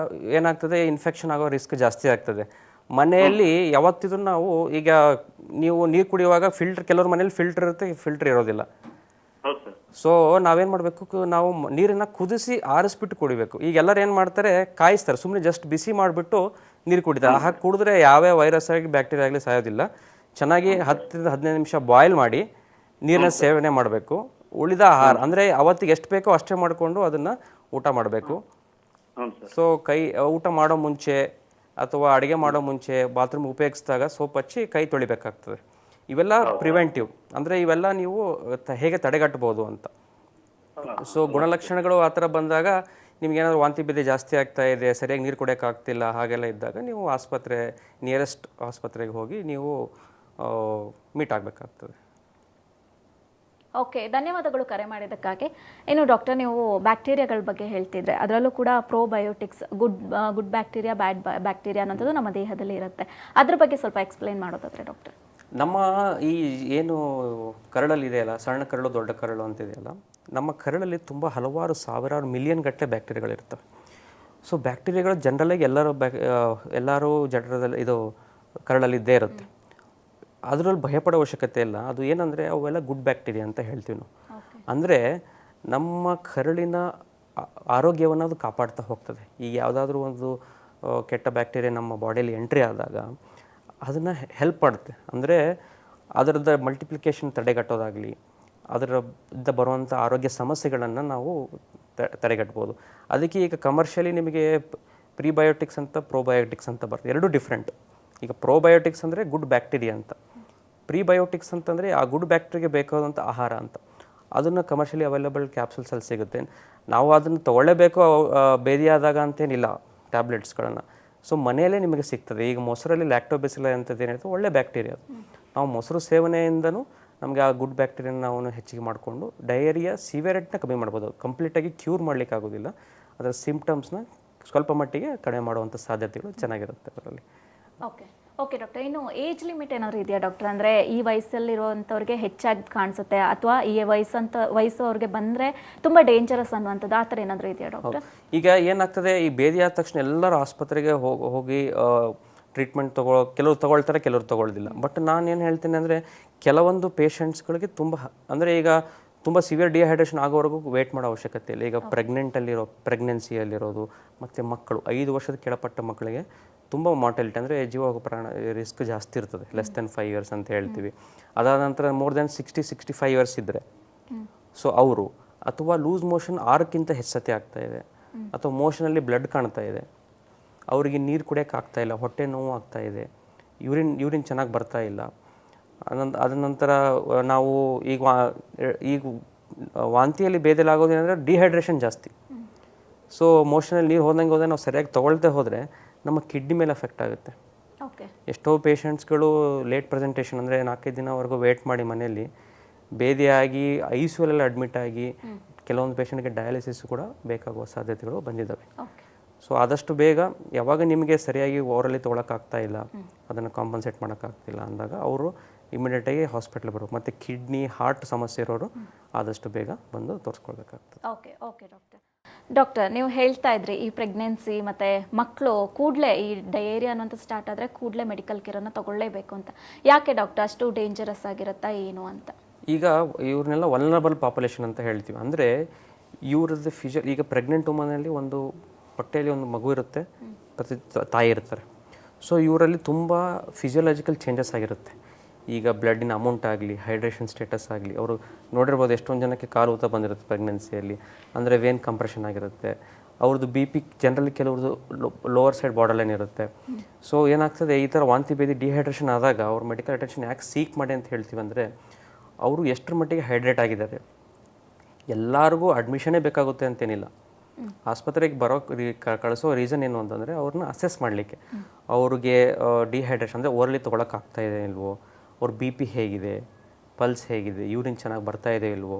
ಏನಾಗ್ತದೆ, ಇನ್ಫೆಕ್ಷನ್ ಆಗೋ ರಿಸ್ಕ್ ಜಾಸ್ತಿ ಆಗ್ತದೆ. ಮನೆಯಲ್ಲಿ ಯಾವತ್ತಿದ್ರು ನಾವು ಈಗ ನೀವು ನೀರು ಕುಡಿಯುವಾಗ ಕೆಲವ್ರ ಮನೇಲಿ ಫಿಲ್ಟರ್ ಇರುತ್ತೆ, ಫಿಲ್ಟರ್ ಇರೋದಿಲ್ಲ. ಸೊ ನಾವೇನು ಮಾಡಬೇಕು, ನಾವು ನೀರನ್ನು ಕುದಿಸಿ ಆರಿಸ್ಬಿಟ್ಟು ಕುಡಿಬೇಕು. ಈಗ ಎಲ್ಲರೂ ಏನು ಮಾಡ್ತಾರೆ, ಕಾಯಿಸ್ತಾರೆ, ಸುಮ್ಮನೆ ಜಸ್ಟ್ ಬಿಸಿ ಮಾಡಿಬಿಟ್ಟು ನೀರು ಕುಡಿತಾರೆ. ಹಾಗೆ ಕುಡಿದ್ರೆ ಯಾವ್ಯಾವ ವೈರಸ್ ಆಗಿ ಬ್ಯಾಕ್ಟೀರಿಯಾ ಆಗಲಿ ಸಾಯೋದಿಲ್ಲ. ಚೆನ್ನಾಗಿ 10-15 ನಿಮಿಷ ಬಾಯ್ಲ್ ಮಾಡಿ ನೀರನ್ನ ಸೇವನೆ ಮಾಡಬೇಕು. ಉಳಿದ ಆಹಾರ ಅಂದರೆ ಅವತ್ತಿಗೆ ಎಷ್ಟು ಬೇಕೋ ಅಷ್ಟೇ ಮಾಡಿಕೊಂಡು ಅದನ್ನು ಊಟ ಮಾಡಬೇಕು. ಸೊ ಊಟ ಮಾಡೋ ಮುಂಚೆ ಅಥವಾ ಅಡುಗೆ ಮಾಡೋ ಮುಂಚೆ ಬಾತ್ರೂಮ್ ಉಪಯೋಗಿಸಿದಾಗ ಸೋಪ್ ಹಚ್ಚಿ ಕೈ ತೊಳಿಬೇಕಾಗ್ತದೆ. ಇವೆಲ್ಲ ಪ್ರಿವೆಂಟಿವ್, ಅಂದರೆ ಇವೆಲ್ಲ ನೀವು ಹೇಗೆ ತಡೆಗಟ್ಟಬಹುದು ಅಂತ. ಸೊ ಗುಣಲಕ್ಷಣಗಳು ಆ ಥರ ಬಂದಾಗ ನಿಮ್ಗೇನಾದ್ರು ವಾಂತಿ ಭೇದಿ ಜಾಸ್ತಿ ಆಗ್ತಾ ಇದೆ, ಸರಿಯಾಗಿ ನೀರು ಕುಡಿಯೋಕ್ಕಾಗ್ತಿಲ್ಲ, ಹಾಗೆಲ್ಲ ಇದ್ದಾಗ ನೀವು ನಿಯರೆಸ್ಟ್ ಆಸ್ಪತ್ರೆಗೆ ಹೋಗಿ ನೀವು ಮೀಟ್ ಆಗಬೇಕಾಗ್ತದೆ. ಓಕೆ, ಧನ್ಯವಾದಗಳು ಕರೆ ಮಾಡಿದ್ದಕ್ಕಾಗಿ. ಇನ್ನು ಡಾಕ್ಟರ್, ನೀವು ಬ್ಯಾಕ್ಟೀರಿಯಾಗಳ ಬಗ್ಗೆ ಹೇಳ್ತಿದ್ರೆ, ಅದರಲ್ಲೂ ಕೂಡ ಪ್ರೋಬಯೋಟಿಕ್ಸ್, ಗುಡ್ ಬ್ಯಾಕ್ಟೀರಿಯಾ, ಬ್ಯಾಡ್ ಬ್ಯಾಕ್ಟೀರಿಯಾ ಅನ್ನೋದು ನಮ್ಮ ದೇಹದಲ್ಲಿ ಇರುತ್ತೆ. ಅದ್ರ ಬಗ್ಗೆ ಸ್ವಲ್ಪ ಎಕ್ಸ್ಪ್ಲೈನ್ ಮಾಡೋದಾದ್ರೆ ಡಾಕ್ಟರ್. ನಮ್ಮ ಈ ಏನು ಕರಳಲ್ಲಿ ಇದೆಯಲ್ಲ, ಸಣ್ಣ ಕರಳು ದೊಡ್ಡ ಕರಳು ಅಂತಿದೆಯಲ್ಲ, ನಮ್ಮ ಕರಳಲ್ಲಿ ತುಂಬ ಹಲವಾರು ಸಾವಿರಾರು ಮಿಲಿಯನ್ ಗಟ್ಟಲೆ ಬ್ಯಾಕ್ಟೀರಿಯಾಗಳಿರ್ತವೆ. ಸೊ ಬ್ಯಾಕ್ಟೀರಿಯಾಗಳು ಜನರಲಾಗಿ ಎಲ್ಲರೂ ಜಠರದಲ್ಲಿ ಕರಳಲ್ಲಿ ಇದ್ದೇ ಇರುತ್ತೆ. ಅದರಲ್ಲಿ ಭಯಪಡೋ ಅವಶ್ಯಕತೆ ಇಲ್ಲ. ಅದು ಏನಂದರೆ ಅವೆಲ್ಲ ಗುಡ್ ಬ್ಯಾಕ್ಟೀರಿಯಾ ಅಂತ ಹೇಳ್ತೀವಿ ನಾವು. ಅಂದರೆ ನಮ್ಮ ಕರಳಿನ ಆರೋಗ್ಯವನ್ನು ಅದು ಕಾಪಾಡ್ತಾ ಹೋಗ್ತದೆ. ಈಗ ಯಾವುದಾದ್ರೂ ಒಂದು ಕೆಟ್ಟ ಬ್ಯಾಕ್ಟೀರಿಯಾ ನಮ್ಮ ಬಾಡಿಯಲ್ಲಿ ಎಂಟ್ರಿ ಆದಾಗ ಅದನ್ನು ಹೆಲ್ಪ್ ಮಾಡುತ್ತೆ. ಅಂದರೆ ಅದರದ್ದು ಮಲ್ಟಿಪ್ಲಿಕೇಶನ್ ತಡೆಗಟ್ಟೋದಾಗಲಿ, ಅದರಿಂದ ಬರುವಂಥ ಆರೋಗ್ಯ ಸಮಸ್ಯೆಗಳನ್ನು ನಾವು ತಡೆಗಟ್ಬೋದು. ಅದಕ್ಕೆ ಈಗ ಕಮರ್ಷಿಯಲಿ ನಿಮಗೆ ಪ್ರಿಬಯೋಟಿಕ್ಸ್ ಅಂತ, ಪ್ರೋಬಯೋಟಿಕ್ಸ್ ಅಂತ ಬರ್ತದೆ. ಎರಡೂ ಡಿಫ್ರೆಂಟ್. ಈಗ ಪ್ರೋಬಯೋಟಿಕ್ಸ್ ಅಂದರೆ ಗುಡ್ ಬ್ಯಾಕ್ಟೀರಿಯಾ ಅಂತ, ಪ್ರಿಬಯೋಟಿಕ್ಸ್ ಅಂತಂದರೆ ಆ ಗುಡ್ ಬ್ಯಾಕ್ಟೀರಿಯಾಗೆ ಬೇಕಾದಂಥ ಆಹಾರ ಅಂತ. ಅದನ್ನು ಕಮರ್ಷಿಯಲಿ ಅವೈಲೇಬಲ್ ಕ್ಯಾಪ್ಸೂಲ್ಸಲ್ಲಿ ಸಿಗುತ್ತೆ. ನಾವು ಅದನ್ನು ತೊಗೊಳ್ಳೇಬೇಕು ಭೇದಿ ಆದಾಗ ಅಂತೇನಿಲ್ಲ ಟ್ಯಾಬ್ಲೆಟ್ಸ್ಗಳನ್ನು. ಸೊ ಮನೆಯಲ್ಲೇ ನಿಮಗೆ ಸಿಗ್ತದೆ. ಈಗ ಮೊಸರಲ್ಲಿ ಲ್ಯಾಕ್ಟೋಬೆಸಿಲಸ್ ಅಂತದ್ದು ಏನಿರ್ತದೆ, ಒಳ್ಳೆ ಬ್ಯಾಕ್ಟೀರಿಯಾ ಅದು. ನಾವು ಮೊಸರು ಸೇವನೆಯಿಂದನೂ ನಮಗೆ ಆ ಗುಡ್ ಬ್ಯಾಕ್ಟೀರಿಯನ ನಾವು ಹೆಚ್ಚಿಗೆ ಮಾಡಿಕೊಂಡು ಡಯೇರಿಯಾ ಸಿವಿಯರಿಟಿನ ಕಮ್ಮಿ ಮಾಡ್ಬೋದು. ಕಂಪ್ಲೀಟಾಗಿ ಕ್ಯೂರ್ ಮಾಡಲಿಕ್ಕೆ ಆಗೋದಿಲ್ಲ, ಅದರ ಸಿಂಪ್ಟಮ್ಸ್ನ ಸ್ವಲ್ಪ ಮಟ್ಟಿಗೆ ಕಡಿಮೆ ಮಾಡುವಂಥ ಸಾಧ್ಯತೆಗಳು ಚೆನ್ನಾಗಿರುತ್ತೆ ಅದರಲ್ಲಿ. ಓಕೆ ಡಾಕ್ಟರ್, ಇನ್ನು ಏಜ್ ಲಿಮಿಟ್ ಏನಾದರೂ ಇದೆಯಾ ಡಾಕ್ಟರ್? ಅಂದರೆ ಈ ವಯಸ್ಸಲ್ಲಿರುವಂಥವ್ರಿಗೆ ಹೆಚ್ಚಾಗಿ ಕಾಣಿಸುತ್ತೆ ಅಥವಾ ಈ ವಯಸ್ಸು ಅವ್ರಿಗೆ ಬಂದರೆ ತುಂಬ ಡೇಂಜರಸ್ ಅನ್ನುವಂಥದ್ದು ಆ ಥರ ಏನಾದರೂ ಇದೆಯಾ ಡಾಕ್ಟರ್? ಈಗ ಏನಾಗ್ತದೆ, ಈ ಬೇದಿ ಆದ ತಕ್ಷಣ ಎಲ್ಲರೂ ಆಸ್ಪತ್ರೆಗೆ ಹೋಗಿ ಟ್ರೀಟ್ಮೆಂಟ್ ಕೆಲವರು ತೊಗೊಳ್ತಾರೆ, ಕೆಲವರು ತೊಗೊಳ್ಳೋದಿಲ್ಲ. ಬಟ್ ನಾನು ಏನು ಹೇಳ್ತೀನಿ ಅಂದರೆ, ಕೆಲವೊಂದು ಪೇಷಂಟ್ಸ್ಗಳಿಗೆ ಅಂದರೆ ಈಗ ತುಂಬ ಸಿವಿಯರ್ ಡಿಹೈಡ್ರೇಷನ್ ಆಗೋವರೆಗೂ ವೇಟ್ ಮಾಡೋ ಅವಶ್ಯಕತೆ ಇಲ್ಲ. ಈಗ ಪ್ರೆಗ್ನೆನ್ಸಿಯಲ್ಲಿರೋದು ಮತ್ತು ಮಕ್ಕಳು 5 ವರ್ಷದ ಕೆಳಪಟ್ಟ ಮಕ್ಕಳಿಗೆ ತುಂಬ ಮಾರ್ಟಾಲಿಟಿ ಅಂದರೆ ಜೀವ ಹೋಗೋ ಪ್ರಾಣ ರಿಸ್ಕ್ ಜಾಸ್ತಿ ಇರ್ತದೆ, ಲೆಸ್ ದೆನ್ 5 years ಅಂತ ಹೇಳ್ತೀವಿ. ಅದಾದ ನಂತರ ಮೋರ್ ದೆನ್ 60-65 years ಇದ್ದರೆ ಸೊ ಅವರು, ಅಥವಾ ಲೂಸ್ ಮೋಷನ್ 6ಕ್ಕಿಂತ ಹೆಚ್ಚು ಸತಿ ಆಗ್ತಾ ಇದೆ, ಅಥವಾ ಮೋಷನಲ್ಲಿ ಬ್ಲಡ್ ಕಾಣ್ತಾ ಇದೆ, ಅವರಿಗೆ ನೀರು ಕುಡಿಯೋಕೆ ಆಗ್ತಾ ಇಲ್ಲ, ಹೊಟ್ಟೆ ನೋವು ಆಗ್ತಾ ಇದೆ, ಯೂರಿನ್ ಚೆನ್ನಾಗಿ ಬರ್ತಾ ಇಲ್ಲ. ಅದ ನಂತರ ನಾವು ಈಗ ವಾಂತಿಯಲ್ಲಿ ಬೇದಲಾಗೋದೇನೆಂದರೆ ಡಿಹೈಡ್ರೇಷನ್ ಜಾಸ್ತಿ. ಸೊ ಮೋಷನಲ್ಲಿ ನೀರು ಹೋದಂಗೆ ನಾವು ಸರಿಯಾಗಿ ತೊಗೊಳ್ತೇ ಹೋದರೆ ನಮ್ಮ ಕಿಡ್ನಿ ಮೇಲೆ ಎಫೆಕ್ಟ್ ಆಗುತ್ತೆ. ಎಷ್ಟೋ ಪೇಷಂಟ್ಸ್ಗಳು ಲೇಟ್ ಪ್ರೆಸೆಂಟೇಷನ್ ಅಂದರೆ 4-5 ದಿನವರೆಗೂ ವೇಟ್ ಮಾಡಿ ಮನೆಯಲ್ಲಿ ಬೇದಿಯಾಗಿ ICUಲೆಲ್ಲ ಅಡ್ಮಿಟ್ ಆಗಿ ಕೆಲವೊಂದು ಪೇಷಂಟ್ಗೆ ಡಯಾಲಿಸಿಸ್ ಕೂಡ ಬೇಕಾಗುವ ಸಾಧ್ಯತೆಗಳು ಬಂದಿದ್ದಾವೆ. ಸೊ ಆದಷ್ಟು ಬೇಗ ಯಾವಾಗ ನಿಮಗೆ ಸರಿಯಾಗಿ ಓವರಲ್ಲಿ ತೊಗೊಳಕ್ಕಾಗ್ತಾ ಇಲ್ಲ, ಅದನ್ನು ಕಾಂಪನ್ಸೇಟ್ ಮಾಡೋಕ್ಕಾಗ್ತಿಲ್ಲ ಅಂದಾಗ ಅವರು ಇಮಿಡಿಯೇಟಾಗಿ ಹಾಸ್ಪಿಟ್ಲ್ ಬರಬೇಕು. ಮತ್ತು ಕಿಡ್ನಿ ಹಾರ್ಟ್ ಸಮಸ್ಯೆ ಇರೋರು ಆದಷ್ಟು ಬೇಗ ಬಂದು ತೋರಿಸ್ಕೊಳ್ಬೇಕಾಗ್ತದೆ. ಓಕೆ ಡಾಕ್ಟರ್, ನೀವು ಹೇಳ್ತಾ ಇದ್ರಿ ಈ ಪ್ರೆಗ್ನೆನ್ಸಿ ಮತ್ತು ಮಕ್ಕಳು ಕೂಡಲೇ ಈ ಡಯೇರಿಯಾ ಅನ್ನೋಂಥ ಸ್ಟಾರ್ಟ್ ಆದರೆ ಕೂಡಲೇ ಮೆಡಿಕಲ್ ಕೇರನ್ನು ತಗೊಳ್ಳೇಬೇಕು ಅಂತ. ಯಾಕೆ ಡಾಕ್ಟರ್ ಅಷ್ಟು ಡೇಂಜರಸ್ ಆಗಿರುತ್ತಾ ಏನು ಅಂತ? ಈಗ ಇವ್ರನ್ನೆಲ್ಲ ವಲ್ನರಬಲ್ ಪಾಪ್ಯುಲೇಷನ್ ಅಂತ ಹೇಳ್ತೀವಿ. ಅಂದರೆ ಇವ್ರದ್ದು ಈಗ ಪ್ರೆಗ್ನೆಂಟ್ ವುಮನಲ್ಲಿ ಒಂದು ಹೊಟ್ಟೆಯಲ್ಲಿ ಒಂದು ಮಗು ಇರುತ್ತೆ, ಪ್ರತಿ ತಾಯಿ ಇರ್ತಾರೆ. ಸೊ ಇವರಲ್ಲಿ ತುಂಬ ಫಿಸಿಯೋಲಾಜಿಕಲ್ ಚೇಂಜಸ್ ಆಗಿರುತ್ತೆ. ಈಗ ಬ್ಲಡ್ಡಿನ ಅಮೌಂಟ್ ಆಗಲಿ, ಹೈಡ್ರೇಷನ್ ಸ್ಟೇಟಸ್ ಆಗಲಿ, ಅವರು ನೋಡಿರ್ಬೋದು ಎಷ್ಟೊಂದು ಜನಕ್ಕೆ ಕಾಲು ಊತ ಬಂದಿರುತ್ತೆ ಪ್ರೆಗ್ನೆನ್ಸಿಯಲ್ಲಿ, ಅಂದರೆ ವೇನ್ ಕಂಪ್ರೆಷನ್ ಆಗಿರುತ್ತೆ. ಅವ್ರದ್ದು BP ಜನರಲಿ ಕೆಲವ್ರದ್ದು ಲೋವರ್ ಸೈಡ್ ಬಾರ್ಡರ್ ಲೈನ್ ಇರುತ್ತೆ. ಸೊ ಏನಾಗ್ತದೆ, ಈ ಥರ ವಾಂತಿ ಭೇದಿ ಡಿಹೈಡ್ರೇಷನ್ ಆದಾಗ ಅವ್ರು ಮೆಡಿಕಲ್ ಅಟೆನ್ಷನ್ ಯಾಕೆ ಸೀಕ್ ಮಾಡಿ ಅಂತ ಹೇಳ್ತೀವಿ ಅಂದರೆ, ಅವರು ಎಷ್ಟರ ಮಟ್ಟಿಗೆ ಹೈಡ್ರೇಟ್ ಆಗಿದ್ದಾರೆ. ಎಲ್ಲರಿಗೂ ಅಡ್ಮಿಷನೇ ಬೇಕಾಗುತ್ತೆ ಅಂತೇನಿಲ್ಲ. ಆಸ್ಪತ್ರೆಗೆ ಕಳಿಸೋ ರೀಸನ್ ಏನು ಅಂತಂದರೆ ಅವ್ರನ್ನ ಅಸೆಸ್ ಮಾಡಲಿಕ್ಕೆ, ಅವ್ರಿಗೆ ಡಿಹೈಡ್ರೇಷನ್ ಅಂದರೆ ಓರಲಿ ತೊಗೊಳಕ್ಕಾಗ್ತಾ ಇದೆ ಇಲ್ವೋ, ಅವ್ರ BP ಹೇಗಿದೆ, ಪಲ್ಸ್ ಹೇಗಿದೆ, ಯೂರಿನ್ ಚೆನ್ನಾಗಿ ಬರ್ತಾ ಇದೆ ಇಲ್ವೋ.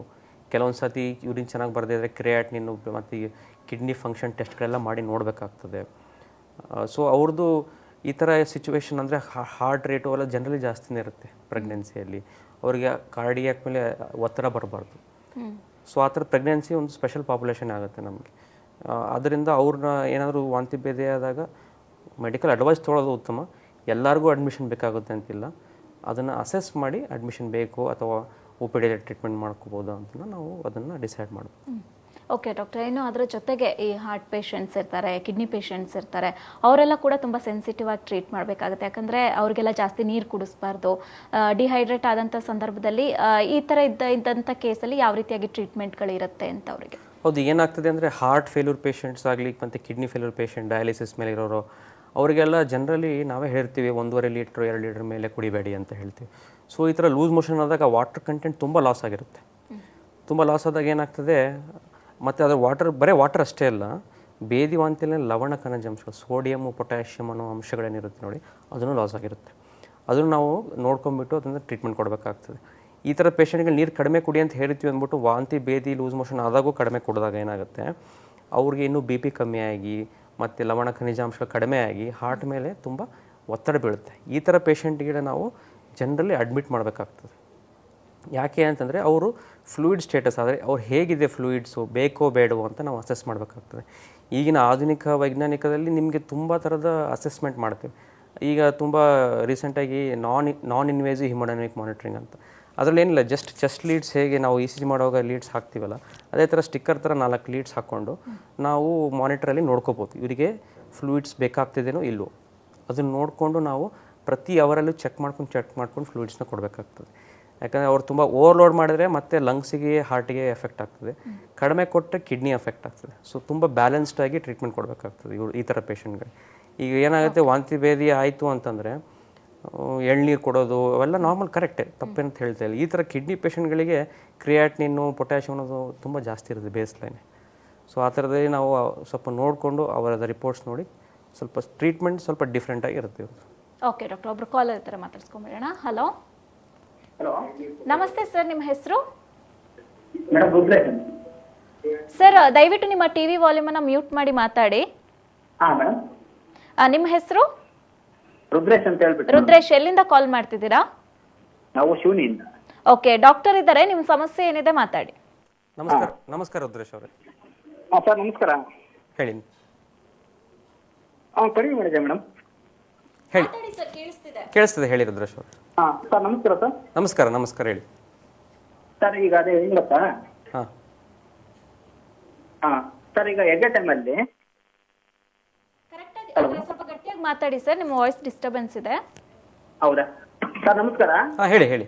ಕೆಲವೊಂದು ಸತಿ ಯೂರಿನ್ ಚೆನ್ನಾಗಿ ಬರದೇ ಇದ್ದರೆ ಕ್ರಿಯಾಟಿನಿನ್ ಮತ್ತು ಕಿಡ್ನಿ ಫಂಕ್ಷನ್ ಟೆಸ್ಟ್ಗಳೆಲ್ಲ ಮಾಡಿ ನೋಡಬೇಕಾಗ್ತದೆ. ಸೊ ಅವ್ರದ್ದು ಈ ಥರ ಸಿಚುವೇಶನ್ ಅಂದರೆ ಹಾರ್ಟ್ ರೇಟು ಎಲ್ಲ ಜನರಲಿ ಜಾಸ್ತಿನೇ ಇರುತ್ತೆ ಪ್ರೆಗ್ನೆನ್ಸಿಯಲ್ಲಿ. ಅವರಿಗೆ ಕಾರ್ಡಿಯಾಕ್ ಮೇಲೆ ಒತ್ತಡ ಬರಬಾರ್ದು. ಸೊ ಆ ಥರ ಪ್ರೆಗ್ನೆನ್ಸಿ ಒಂದು ಸ್ಪೆಷಲ್ ಪಾಪ್ಯುಲೇಷನ್ ಆಗುತ್ತೆ ನಮಗೆ. ಅದರಿಂದ ಅವ್ರನ್ನ ಏನಾದರೂ ವಾಂತಿ ಭೇದಿ ಆದಾಗ ಮೆಡಿಕಲ್ ಅಡ್ವೈಸ್ ತೊಗೊಳ್ಳೋದು ಉತ್ತಮ. ಎಲ್ಲರಿಗೂ ಅಡ್ಮಿಷನ್ ಬೇಕಾಗುತ್ತೆ ಅಂತಿಲ್ಲ. ಅದನ್ನು ಅಸೆಸ್ ಮಾಡಿ ಅಡ್ಮಿಷನ್ ಬೇಕು ಅಥವಾ OPD ಟ್ರೀಟ್ಮೆಂಟ್ ಮಾಡ್ಕೋಬೋದು ಅಂತ ನಾವು ಅದನ್ನು ಡಿಸೈಡ್ ಮಾಡ್ಬೋದು. ಓಕೆ ಡಾಕ್ಟರ್, ಇನ್ನು ಅದರ ಜೊತೆಗೆ ಈ ಹಾರ್ಟ್ ಪೇಷಂಟ್ಸ್ ಇರ್ತಾರೆ, ಕಿಡ್ನಿ ಪೇಷಂಟ್ಸ್ ಇರ್ತಾರೆ, ಅವರೆಲ್ಲ ಕೂಡ ತುಂಬ ಸೆನ್ಸಿಟಿವ್ ಆಗಿ ಟ್ರೀಟ್ ಮಾಡಬೇಕಾಗುತ್ತೆ. ಯಾಕಂದರೆ ಅವರಿಗೆಲ್ಲ ಜಾಸ್ತಿ ನೀರು ಕುಡಿಸ್ಬಾರ್ದು. ಡಿಹೈಡ್ರೇಟ್ ಆದಂಥ ಸಂದರ್ಭದಲ್ಲಿ ಈ ಥರ ಇದ್ದಂಥ ಕೇಸಲ್ಲಿ ಯಾವ ರೀತಿಯಾಗಿ ಟ್ರೀಟ್ಮೆಂಟ್ಗಳಿರುತ್ತೆ ಅಂತ ಅವರಿಗೆ? ಹೌದು, ಏನಾಗ್ತದೆ ಅಂದರೆ ಹಾರ್ಟ್ ಫೇಲ್ಯೂರ್ ಪೇಷಂಟ್ಸ್ ಆಗಲಿ ಮತ್ತು ಕಿಡ್ನಿ ಫೇಲ್ಯೂರ್ ಪೇಷಂಟ್ ಡಯಾಲಿಸಿಸ್ ಮೇಲೆ ಇರೋರು, ಅವರಿಗೆಲ್ಲ ಜನರಲಿ ನಾವೇ ಹೇಳ್ತೀವಿ 1.5 ಲೀಟ್ರ್ 2 ಲೀಟ್ರ್ ಮೇಲೆ ಕುಡಿಬೇಡಿ ಅಂತ ಹೇಳ್ತೀವಿ. ಸೊ ಈ ಥರ ಲೂಸ್ ಮೋಷನ್ ಆದಾಗ ವಾಟರ್ ಕಂಟೆಂಟ್ ತುಂಬ ಲಾಸ್ ಆಗಿರುತ್ತೆ. ತುಂಬ ಲಾಸ್ ಆದಾಗ ಏನಾಗ್ತದೆ, ಮತ್ತು ಅದರ ಬರೀ ವಾಟರ್ ಅಷ್ಟೇ ಅಲ್ಲ, ಬೇದಿ ವಾಂತಿಯಲ್ಲಿ ಲವಣ ಖನಿಜಾಂಶಗಳು, ಸೋಡಿಯಮು ಪೊಟ್ಯಾಷಿಯಮ್ ಅನ್ನೋ ಅಂಶಗಳೇನಿರುತ್ತೆ ನೋಡಿ, ಅದನ್ನು ಲಾಸ್ ಆಗಿರುತ್ತೆ. ಅದನ್ನು ನಾವು ನೋಡ್ಕೊಂಡ್ಬಿಟ್ಟು ಅದನ್ನು ಟ್ರೀಟ್ಮೆಂಟ್ ಕೊಡಬೇಕಾಗ್ತದೆ. ಈ ಥರ ಪೇಷಂಟ್ಗಳು ನೀರು ಕಡಿಮೆ ಕುಡಿ ಅಂತ ಹೇಳ್ತೀವಿ ಅಂದ್ಬಿಟ್ಟು ವಾಂತಿ ಭೇದಿ ಲೂಸ್ ಮೋಷನ್ ಆದಾಗೂ ಕಡಿಮೆ ಕುಡಿದಾಗ ಏನಾಗುತ್ತೆ, ಅವ್ರಿಗೆ ಇನ್ನೂ BP ಕಮ್ಮಿಯಾಗಿ ಮತ್ತು ಲವಣ ಖನಿಜಾಂಶಗಳು ಕಡಿಮೆ ಆಗಿ ಹಾರ್ಟ್ ಮೇಲೆ ತುಂಬ ಒತ್ತಡ ಬೀಳುತ್ತೆ. ಈ ಥರ ಪೇಷಂಟ್ಗೆ ನಾವು ಜನರಲಿ ಅಡ್ಮಿಟ್ ಮಾಡಬೇಕಾಗ್ತದೆ. ಯಾಕೆ ಅಂತಂದರೆ ಅವರು ಫ್ಲೂಯಿಡ್ ಸ್ಟೇಟಸ್ ಆದರೆ ಅವ್ರು ಹೇಗಿದೆ ಫ್ಲೂಯಿಡ್ಸು, ಬೇಕೋ ಬೇಡವೋ ಅಂತ ನಾವು ಅಸೆಸ್ ಮಾಡಬೇಕಾಗ್ತದೆ. ಈಗಿನ ಆಧುನಿಕ ವೈಜ್ಞಾನಿಕದಲ್ಲಿ ನಿಮಗೆ ತುಂಬ ಥರದ ಅಸೆಸ್ಮೆಂಟ್ ಮಾಡ್ತೀವಿ. ಈಗ ತುಂಬ ರೀಸೆಂಟಾಗಿ ನಾನ್ ಇನ್ವೇಸಿವ್ ಹಿಮೋಡೈನಮಿಕ್ ಮಾನಿಟ್ರಿಂಗ್ ಅಂತ, ಅದರಲ್ಲಿ ಏನಿಲ್ಲ, ಜಸ್ಟ್ ಚೆಸ್ಟ್ ಲೀಡ್ಸ್ ಹೇಗೆ ನಾವು ECG ಮಾಡುವಾಗ ಲೀಡ್ಸ್ ಹಾಕ್ತೀವಲ್ಲ, ಅದೇ ಥರ ಸ್ಟಿಕ್ಕರ್ ಥರ 4 ಲೀಡ್ಸ್ ಹಾಕ್ಕೊಂಡು ನಾವು ಮಾನಿಟ್ರಲ್ಲಿ ನೋಡ್ಕೋಬೋದು ಇವರಿಗೆ ಫ್ಲೂಯಿಡ್ಸ್ ಬೇಕಾಗ್ತಿದೇನೋ ಇಲ್ಲವೋ. ಅದನ್ನು ನೋಡಿಕೊಂಡು ನಾವು ಪ್ರತಿ ಅವರಲ್ಲೂ ಚೆಕ್ ಮಾಡ್ಕೊಂಡು ಫ್ಲೂಯಿಡ್ಸ್ನ ಕೊಡಬೇಕಾಗ್ತದೆ. ಯಾಕಂದರೆ ಅವ್ರು ತುಂಬ ಓವರ್ಲೋಡ್ ಮಾಡಿದ್ರೆ ಮತ್ತೆ ಲಂಗ್ಸಿಗೆ ಹಾರ್ಟಿಗೆ ಎಫೆಕ್ಟ್ ಆಗ್ತದೆ, ಕಡಿಮೆ ಕೊಟ್ಟರೆ ಕಿಡ್ನಿ ಎಫೆಕ್ಟ್ ಆಗ್ತದೆ. ಸೊ ತುಂಬ ಬ್ಯಾಲೆನ್ಸ್ಡಾಗಿ ಟ್ರೀಟ್ಮೆಂಟ್ ಕೊಡಬೇಕಾಗ್ತದೆ ಈ ಥರ ಪೇಷಂಟ್ಗಳು. ಈಗ ಏನಾಗುತ್ತೆ, ವಾಂತಿ ಭೇದಿ ಆಯಿತು ಅಂತಂದರೆ ಎಳ್ನೀರು ಕೊಡೋದು ಅವೆಲ್ಲ ನಾರ್ಮಲ್, ಕರೆಕ್ಟೇ, ತಪ್ಪೇನಂತ ಹೇಳ್ತಾ ಇಲ್ಲ. ಈ ಥರ ಕಿಡ್ನಿ ಪೇಷಂಟ್ಗಳಿಗೆ ಕ್ರಿಯಾಟಿನಿನ್ನು ಪೊಟ್ಯಾಷಿಯಮ್ ಅನ್ನೋದು ತುಂಬ ಜಾಸ್ತಿ ಇರುತ್ತೆ ಬೇಸ್ ಲೈನ್. ಸೊ ಆ ಥರದಲ್ಲಿ ನಾವು ಸ್ವಲ್ಪ ನೋಡಿಕೊಂಡು ಅವರದ ರಿಪೋರ್ಟ್ಸ್ ನೋಡಿ ಸ್ವಲ್ಪ ಟ್ರೀಟ್ಮೆಂಟ್ ಸ್ವಲ್ಪ ಡಿಫ್ರೆಂಟಾಗಿ ಇರುತ್ತೆ ಇವ್ರದ್ದು. ಓಕೆ ಡಾಕ್ಟರ್, ಒಬ್ರು ಕಾಲರ್ ಇರ್ತಾರೆ, ಮಾತಾಡ್ಸ್ಕೊಂಬಿಡೋಣ. ಹಲೋ ಹಲೋ ನಮಸ್ತೆ ಸರ್, ನಿಮ್ಮ ಹೆಸರು? ಮೇಡಮ್ ರುದ್ರೇಶ್. ಸರ್ ದಯವಿಟ್ಟು ನಿಮ್ಮ ಟಿವಿ ವಾಲ್ಯೂಮನ್ನು ಮ್ಯೂಟ್ ಮಾಡಿ ಮಾತಾಡಿ. ಹಾಂ ಮೇಡಮ್. ನಿಮ್ಮ ಹೆಸರು? ರುದ್ರೇಶ್ ಅಂತ ಹೇಳ್ಬಿಟ್ಟು. ರುದ್ರೇಶ್, ಎಲ್ಲಿಂದ ಕಾಲ್ ಮಾಡ್ತಿದ್ದೀರಾ? ನಾವು ಶಿವನಿಯಿಂದ. ಓಕೆ, ಡಾಕ್ಟರ್ ಇದ್ದಾರೆ, ನಿಮ್ಮ ಸಮಸ್ಯೆ ಏನಿದೆ ಮಾತಾಡಿ. ನಮಸ್ಕಾರ. ನಮಸ್ಕಾರ ರುದ್ರೇಶ್ ಅವರೇ, ಹಾಂ ಸರ್ ನಮಸ್ಕಾರ. ಹೇಳಿ. ಹಾಂ ಕಡಿಮೆ ಮಾಡಿದೆ ಮೇಡಮ್. ಹೇಳಿ. ಕೇಳಿಸ್ತಿದೆ, ಹೇಳಿ ರುದ್ರೇಶ್ ಅವರು. ಹಾಂ ಸರ್ ನಮಸ್ಕಾರ ಸರ್. ನಮಸ್ಕಾರ. ನಮಸ್ಕಾರ, ಹೇಳಿ. ಸರ್ ಈಗ ಅದೇ ಏನು ಗೊತ್ತಾ? ಹಾಂ ಹಾಂ ಸರ್, ಈಗ ಎಗ್ಗೆ ಟೈಮಲ್ಲಿ ಸ್ವಲ್ಪ ಗಟ್ಟಿಯಾಗಿ ಮಾತಾಡಿ ಸರ್, ನಿಮ್ಮ ವಾಯ್ಸ್ ಡಿಸ್ಟರ್ಬೆನ್ಸ್ ಇದೆ. ಹೌದಾ ಸರ್ ನಮಸ್ಕಾರ. ಹಾಂ, ಹೇಳಿ ಹೇಳಿ.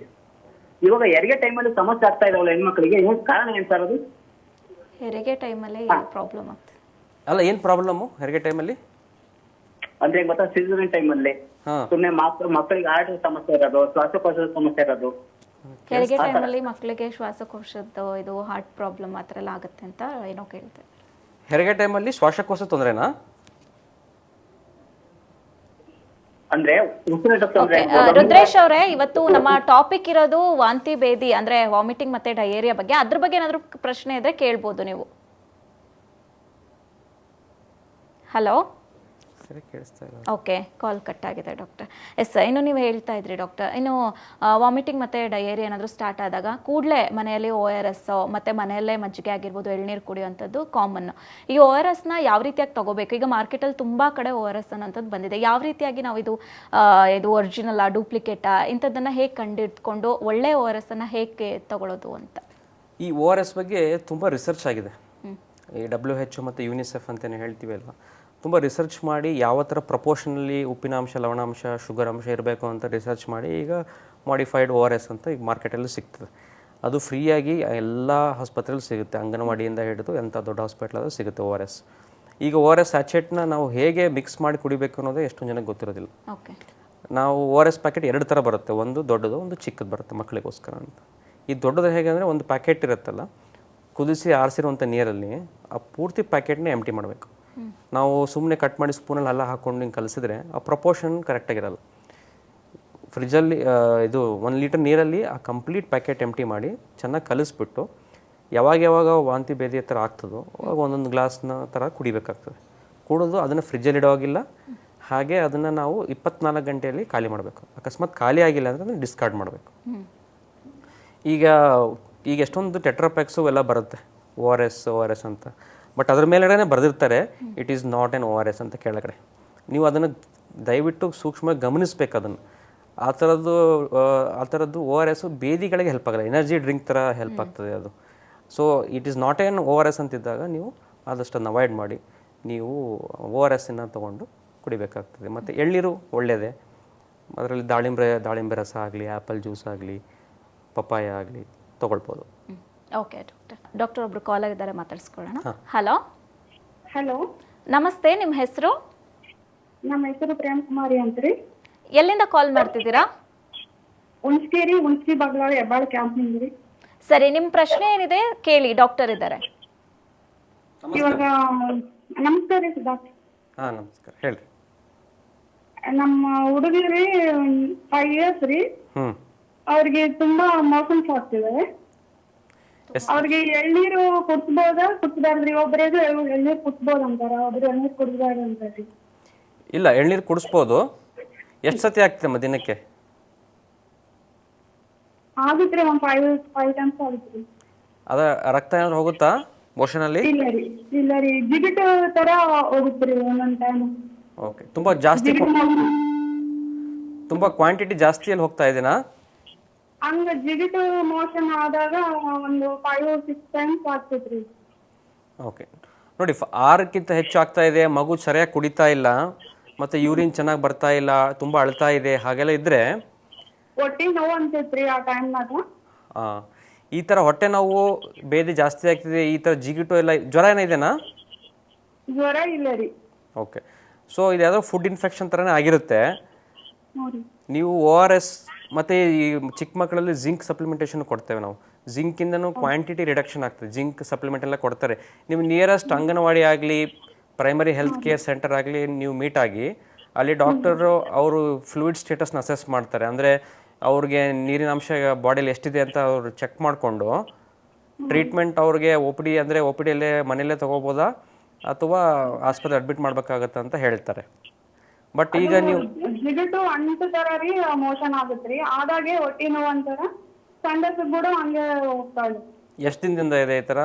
ಇವಾಗ ಹೆರಿಗೆ ಟೈಮಲ್ಲಿ ಸಮಸ್ಯೆ ಆಗ್ತಾ ಇದಾವಲ್ಲ ಹೆಣ್ಮಕ್ಳಿಗೆ, ಏನು ಕಾರಣ ಏನು ಸರ್ ಅದು? ಹೆರಿಗೆ ಟೈಮಲ್ಲಿ ಪ್ರಾಬ್ಲಮ್ ಆಗ್ತದೆ. ಅಲ್ಲ, ಏನು ಪ್ರಾಬ್ಲಮ್ಮು ಹೆರಿಗೆ ಟೈಮಲ್ಲಿ? ಅಂದ್ರೆ ಗೊತ್ತಾ, ಸಿಸೇರಿಯನ್ ಟೈಮಲ್ಲಿ ಹಾಂ, ಸುಮ್ಮನೆ ಮಕ್ಕಳಿಗೆ ಹಾರ್ಟ್ ಸಮಸ್ಯೆ ಇರೋದು, ಶ್ವಾಸಕೋಶದ ಸಮಸ್ಯೆ ಇರೋದು. ಹೆರಿಗೆ ಟೈಮಲ್ಲಿ ಮಕ್ಕಳಿಗೆ ಶ್ವಾಸಕೋಶದ ಇದು ಹಾರ್ಟ್ ಪ್ರಾಬ್ಲಮ್ ಆ ಥರ ಎಲ್ಲ ಆಗುತ್ತೆ ಅಂತ ಏನೋ ಕೇಳ್ತೆ. ಹೆರಿಗೆ ಟೈಮಲ್ಲಿ ಶ್ವಾಸಕೋಶ ತೊಂದರೆನಾ? ಅಂದ್ರೆ ಉಸಿರಾಟ ತೊಂದ್ರೆ. ರುದ್ರೇಶ್ ಅವರೇ, ಇವತ್ತು ನಮ್ಮ ಟಾಪಿಕ್ ಇರೋದು ವಾಂತಿ ಭೇದಿ ಅಂದ್ರೆ ವಾಮಿಟಿಂಗ್ ಮತ್ತೆ ಡಯೇರಿಯಾ ಬಗ್ಗೆ. ಅದ್ರ ಬಗ್ಗೆ ಏನಾದ್ರು ಪ್ರಶ್ನೆ ಇದ್ರೆ ಕೇಳ್ಬೋದು ನೀವು. ಹಲೋ. ಸರಿ, ಕೇಳಿಸ್ತಾ ಇಲ್ಲ. ಓಕೆ, ಕಾಲ್ ಕಟ್ ಆಗಿದೆ ಡಾಕ್ಟರ್. ಎಸ್, ಇನ್ನು ನೀವು ಹೇಳ್ತಾ ಇದ್ರಿ ಡಾಕ್ಟರ್, ಇನ್ನು ವಾಮಿಟಿಂಗ್ ಮತ್ತು ಡಯೇರಿಯಾ ಏನಾದರೂ ಸ್ಟಾರ್ಟ್ ಆದಾಗ ಕೂಡಲೇ ಮನೆಯಲ್ಲಿ ORS ಮತ್ತು ಮನೆಯಲ್ಲೇ ಮಜ್ಜಿಗೆ ಆಗಿರ್ಬೋದು, ಎಳ್ನೀರು ಕುಡಿಯುವಂಥದ್ದು ಕಾಮನ್ನು. ಈ ORSನ ಯಾವ ರೀತಿಯಾಗಿ ತಗೋಬೇಕು? ಈಗ ಮಾರ್ಕೆಟಲ್ಲಿ ತುಂಬ ಕಡೆ ORS ಅನ್ನೋಂಥದ್ದು ಬಂದಿದೆ. ಯಾವ ರೀತಿಯಾಗಿ ನಾವು ಇದು ಒರಿಜಿನಲ್ ಡೂಪ್ಲಿಕೇಟಾ ಇಂಥದ್ದನ್ನು ಹೇಗೆ ಕಂಡಿಡ್ಕೊಂಡು ಒಳ್ಳೆ ORSನ್ನು ಹೇಗೆ ತಗೊಳ್ಳೋದು ಅಂತ? ಈ ORS ಬಗ್ಗೆ ತುಂಬ ರಿಸರ್ಚ್ ಆಗಿದೆ. ಈ WHO ಮತ್ತು UNICEF ಅಂತಲೇ ಹೇಳ್ತೀವಿ ಅಲ್ವಾ, ತುಂಬ ರಿಸರ್ಚ್ ಮಾಡಿ ಯಾವ ಥರ ಪ್ರಪೋರ್ಷನಲ್ಲಿ ಉಪ್ಪಿನಾಂಶ, ಲವಣಾಂಶ, ಶುಗರ್ ಅಂಶ ಇರಬೇಕು ಅಂತ ರಿಸರ್ಚ್ ಮಾಡಿ ಈಗ ಮಾಡಿಫೈಡ್ ORS ಅಂತ ಈಗ ಮಾರ್ಕೆಟಲ್ಲಿ ಸಿಗ್ತದೆ. ಅದು ಫ್ರೀಯಾಗಿ ಎಲ್ಲ ಆಸ್ಪತ್ರೆಯಲ್ಲಿ ಸಿಗುತ್ತೆ, ಅಂಗನವಾಡಿಯಿಂದ ಹಿಡಿದು ಎಂಥ ದೊಡ್ಡ ಹಾಸ್ಪಿಟ್ಲಾದರೂ ಸಿಗುತ್ತೆ ORS. ಈಗ ORS ಸ್ಯಾಚೆಟ್ನ ನಾವು ಹೇಗೆ ಮಿಕ್ಸ್ ಮಾಡಿ ಕುಡಿಬೇಕು ಅನ್ನೋದೇ ಎಷ್ಟೊಂದು ಜನಕ್ಕೆ ಗೊತ್ತಿರೋದಿಲ್ಲ. ಓಕೆ, ನಾವು ORS ಪ್ಯಾಕೆಟ್ 2 ಥರ ಬರುತ್ತೆ, ಒಂದು ದೊಡ್ಡದು, ಒಂದು ಚಿಕ್ಕದು ಬರುತ್ತೆ ಮಕ್ಕಳಿಗೋಸ್ಕರ ಅಂತ. ಈ ದೊಡ್ಡದು ಹೇಗೆ ಅಂದರೆ, ಒಂದು ಪ್ಯಾಕೆಟ್ ಇರುತ್ತಲ್ಲ, ಕುದಿಸಿ ಆರಿಸಿರುವಂಥ ನೀರಲ್ಲಿ ಆ ಪೂರ್ತಿ ಪ್ಯಾಕೆಟ್ನ ಎಂಟಿ ಮಾಡಬೇಕು. ನಾವು ಸುಮ್ಮನೆ ಕಟ್ ಮಾಡಿ ಸ್ಪೂನಲ್ಲಿ ಎಲ್ಲ ಹಾಕ್ಕೊಂಡು ಹಿಂಗೆ ಕಲಿಸಿದ್ರೆ ಆ ಪ್ರಪೋರ್ಷನ್ ಕರೆಕ್ಟಾಗಿರಲ್ಲ. ಫ್ರಿಜ್ಜಲ್ಲಿ ಇದು 1 ಲೀಟರ್ ನೀರಲ್ಲಿ ಆ ಕಂಪ್ಲೀಟ್ ಪ್ಯಾಕೆಟ್ ಎಂಟಿ ಮಾಡಿ ಚೆನ್ನಾಗಿ ಕಲಿಸ್ಬಿಟ್ಟು ಯಾವಾಗ ವಾಂತಿ ಭೇದಿ ಥರ ಆಗ್ತದೋ ಅವಾಗ ಒಂದೊಂದು ಗ್ಲಾಸ್ನ ಥರ ಕುಡಿಬೇಕಾಗ್ತದೆ. ಕುಡಿದು ಅದನ್ನು ಫ್ರಿಜ್ಜಲ್ಲಿ ಇಡೋವಾಗಿಲ್ಲ, ಹಾಗೆ ಅದನ್ನು ನಾವು 24 ಗಂಟೆಯಲ್ಲಿ ಖಾಲಿ ಮಾಡಬೇಕು. ಅಕಸ್ಮಾತ್ ಖಾಲಿ ಆಗಿಲ್ಲ ಅಂದರೆ ಅದನ್ನು ಡಿಸ್ಕಾರ್ಡ್ ಮಾಡಬೇಕು. ಈಗ ಎಷ್ಟೊಂದು ಟೆಟ್ರಾಪ್ಯಾಕ್ಸು ಎಲ್ಲ ಬರುತ್ತೆ ORS ಅಂತ, ಬಟ್ ಅದ್ರ ಮೇಲ್ಗಡೆ ಬರೆದಿರ್ತಾರೆ it is not an ORS ಅಂತ ಕೆಳಗಡೆ. ನೀವು ಅದನ್ನು ದಯವಿಟ್ಟು ಸೂಕ್ಷ್ಮವಾಗಿ ಗಮನಿಸ್ಬೇಕು. ಅದನ್ನು ಆ ಥರದ್ದು ORS ಬೇದಿಗಳಿಗೆ ಹೆಲ್ಪ್ ಆಗಲ್ಲ, ಎನರ್ಜಿ ಡ್ರಿಂಕ್ ಥರ ಹೆಲ್ಪ್ ಆಗ್ತದೆ ಅದು. So it is not an ORS ಅಂತಿದ್ದಾಗ ನೀವು ಆದಷ್ಟು ಅದನ್ನು ಅವಾಯ್ಡ್ ಮಾಡಿ ನೀವು ORSನ ತೊಗೊಂಡು ಕುಡಿಬೇಕಾಗ್ತದೆ. ಮತ್ತು ಎಳ್ನೀರು ಒಳ್ಳೆಯದೇ, ಅದರಲ್ಲಿ ದಾಳಿಂಬೆ ರಸ ಆಗಲಿ, ಆ್ಯಪಲ್ ಜ್ಯೂಸ್ ಆಗಲಿ, ಪಪ್ಪಾಯ ಆಗಲಿ ತೊಗೊಳ್ಬೋದು. ಓಕೆ ಡಾಕ್ಟರ್ ಒಬ್ರು ಕಾಲರ್ ಇದ್ದಾರೆ, ಮಾತಾಡ್ಸ್ಕೊಳ್ಳೋಣ. ಹಲೋ. ಹಲೋ ನಮಸ್ತೆ, ನಿಮ್ಮ ಹೆಸರು? ನಮ್ಮ ಹೆಸರು ಪ್ರೇಮ್ ಕುಮಾರಿ ಅಂತ್ರಿ. ಎಲ್ಲಿಂದ ಕಾಲ್ ಮಾಡ್ತಿದ್ದೀರಾ? ಉಣ್ಸ್ಕಿ ಬಗ್ಲಾಳ ಹೆಬ್ಬಾಳ ಕ್ಯಾಂಪ್ನಿಂದ ರೀ. ಸರಿ, ನಿಮ್ಮ ಪ್ರಶ್ನೆ ಏನಿದೆ ಕೇಳಿ, ಡಾಕ್ಟರ್ ಇದ್ದಾರೆ. ಇವಾಗ ನಮಸ್ಕಾರ ರೀ ಡಾಕ್ಟರ್. ಹಾಂ ನಮಸ್ಕಾರ, ಹೇಳ್ರಿ. ನಮ್ಮ ಹುಡುಗರಿ 5 years ರೀ, ಅವ್ರಿಗೆ ತುಂಬಾ ಮೋಷನ್ಸ್ ಆಗ್ತಿದೆ. ಅವ್ರಿಗೆ ಎಳ್ನೀರು ಕುಡಿಸ್ಬಾರ್ದ್ರಿ? ಒಬ್ಬರಿಗೆ ಎಳ್ನೀರು ಕುಡಿಸ್ಬೋದು ಅಂತಾರ, ಒಬ್ರು ಎಳ್ನೀರು ಕುಡಿಸ್ಬಾರ್ದು ಅಂತಾರ್ರಿ. ಇಲ್ಲ, ಎಳ್ನೀರು ಕುಡಿಸ್ಬೋದು. ಎಷ್ಟು ಸತಿ ಆಗ್ತದೆ ದಿನಕ್ಕೆ? ಆಗುತ್ರಿ, ಒಂದು 5 times ಆಗುತ್ರಿ. ಅದ ರಕ್ತ ಏನಾದ್ರು ಹೋಗುತ್ತಾ ಮೋಷನಲ್ಲಿ? ಇಲ್ಲ ರೀ, ಜಿಗಿಟ್ ತರ ಹೋಗುತ್ರಿ ಒಂದೊಂದ್ ಟೈಮ್. ಓಕೆ, ತುಂಬ ಜಾಸ್ತಿ, ತುಂಬ ಕ್ವಾಂಟಿಟಿ ಜಾಸ್ತಿಯಲ್ಲಿ ಹೋಗ್ತಾ ಇದೆನಾ? ಹಂಗ ಜಿಗಿಟು ಮೋಷನ್ ಆದಾಗ ಒಂದು 5-6 times ಆಗ್ತೈತ್ರಿ. ಓಕೆ, ನೋಡಿ 6ಕ್ಕಿಂತ ಹೆಚ್ಚು ಆಗ್ತಾ ಇದೆ, ಮಗು ಸರಿಯಾಗಿ ಕುಡಿತಾ ಇಲ್ಲ, ಮತ್ತು ಯೂರಿನ್ ಚೆನ್ನಾಗಿ ಬರ್ತಾ ಇಲ್ಲ, ತುಂಬ ಅಳ್ತಾ ಇದೆ, ಹಾಗೆಲ್ಲ ಇದ್ದರೆ ಹೊಟ್ಟೆ ನೋವು ಅಂತೈತ್ರಿ ಆ ಟೈಮ್ನಾಗ. ಈ ಥರ ಹೊಟ್ಟೆ ನೋವು, ಬೇದಿ ಜಾಸ್ತಿ ಆಗ್ತಿದೆ, ಈ ಥರ ಜಿಗಿಟು ಎಲ್ಲ, ಜ್ವರ ಏನಿದೆನಾ? ಜ್ವರ ಇಲ್ಲ ರೀ. ಓಕೆ, ಸೊ ಇದು ಯಾವುದೋ ಫುಡ್ ಇನ್ಫೆಕ್ಷನ್ ಥರನೇ ಆಗಿರುತ್ತೆ. ನೀವು ORS ಮತ್ತು ಈ ಚಿಕ್ಕ ಮಕ್ಕಳಲ್ಲಿ ಜಿಂಕ್ ಸಪ್ಲಿಮೆಂಟೇಷನ್ ಕೊಡ್ತೇವೆ ನಾವು. ಜಿಂಕಿಂದನೂ ಕ್ವಾಂಟಿಟಿ ರಿಡಕ್ಷನ್ ಆಗ್ತದೆ, ಜಿಂಕ್ ಸಪ್ಲಿಮೆಂಟ್ ಎಲ್ಲ ಕೊಡ್ತಾರೆ. ನೀವು ನಿಯರೆಸ್ಟ್ ಅಂಗನವಾಡಿ ಆಗಲಿ, ಪ್ರೈಮರಿ ಹೆಲ್ತ್ ಕೇರ್ ಸೆಂಟರ್ ಆಗಲಿ ನೀವು ಮೀಟ್ ಆಗಿ, ಅಲ್ಲಿ ಡಾಕ್ಟರು ಅವರು ಫ್ಲೂಯಿಡ್ ಸ್ಟೇಟಸ್ನ ಅಸೆಸ್ ಮಾಡ್ತಾರೆ. ಅಂದರೆ ಅವ್ರಿಗೆ ನೀರಿನ ಅಂಶ ಬಾಡಿಯಲ್ಲಿ ಎಷ್ಟಿದೆ ಅಂತ ಅವ್ರು ಚೆಕ್ ಮಾಡಿಕೊಂಡು ಟ್ರೀಟ್ಮೆಂಟ್ ಅವ್ರಿಗೆ ಒ ಪಿ ಡಿ ಅಂದರೆ ಒ ಪಿ ಡಿಯಲ್ಲೇ ಮನೆಯಲ್ಲೇ ತೊಗೋಬೋದಾ ಅಥವಾ ಆಸ್ಪತ್ರೆ ಅಡ್ಮಿಟ್ ಮಾಡ್ಬೇಕಾಗತ್ತೆ ಅಂತ ಹೇಳ್ತಾರೆ. ಬಟ್ ಈಗ ನೀವು ಜಿಗಿಟು ಅಂಟು ತರ ರೀ ಮೋಷನ್ ಆಗುತ್ತ್ರಿ, ಆದಾಗೆ ಹೊಟ್ಟಿ ನೋವು ಅಂತಾರ, ಸಂಡಸ್ ಕೂಡ ಹಂಗೆ ಹೋಗ್ತಾ ಇದೆ. ಎಷ್ಟು ದಿನದಿಂದ ಇದೆ ಈ ಥರ?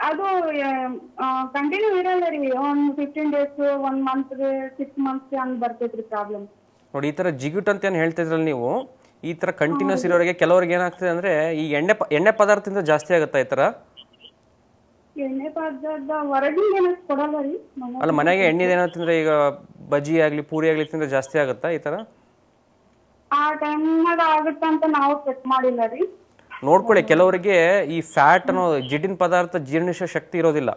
ಅದು ಕಂಟಿನ್ಯೂ ಇರಲ್ಲ ರೀ, ಒಂದು 15 days 1 month 6 months ಹಂಗ್ ಬರ್ತೈತ್ರಿ ಪ್ರಾಬ್ಲಮ್. ನೋಡಿ, ಈ ಥರ ಜಿಗುಟ್ ಅಂತ ಏನು ಹೇಳ್ತಿದ್ರಲ್ಲ ನೀವು, ಈ ಥರ ಕಂಟಿನ್ಯೂಸ್ ಇರೋರಿಗೆ ಕೆಲವ್ರಿಗೆ ಏನಾಗ್ತದೆ ಅಂದರೆ ಈ ಎಣ್ಣೆ ಪದಾರ್ಥದಿಂದ ಜಾಸ್ತಿ ಆಗುತ್ತಾ ಈ ಥರ? ಎಣ್ಣೆ ಪದಾರ್ಥ ಹೊರಗಿಂದ ಏನಕ್ಕೆ ಕೊಡಲ್ಲ ರೀ. ಅಲ್ಲ, ಮನೆಗೆ ಎಣ್ಣೆದೇನೋ ತಿಂದರೆ ಈಗ ಬಜ್ಜಿ ಆಗಲಿ ಪೂರಿ ಆಗಲಿ ತಿಂದರೆ ಜಾಸ್ತಿ ಆಗುತ್ತಾ ಈ ಥರ? ಆ ಟೈಮ್ನಾಗ ಆಗುತ್ತಂತ ನಾವು ಚೆಕ್ ಮಾಡಿಲ್ಲ ರೀ. ನೋಡ್ಕೊಳ್ಳಿ, ಕೆಲವರಿಗೆ ಈ ಫ್ಯಾಟ್ ಅನ್ನೋ ಜಿಡ್ಡಿನ ಪದಾರ್ಥ ಜೀರ್ಣಿಸೋ ಶಕ್ತಿ ಇರೋದಿಲ್ಲ.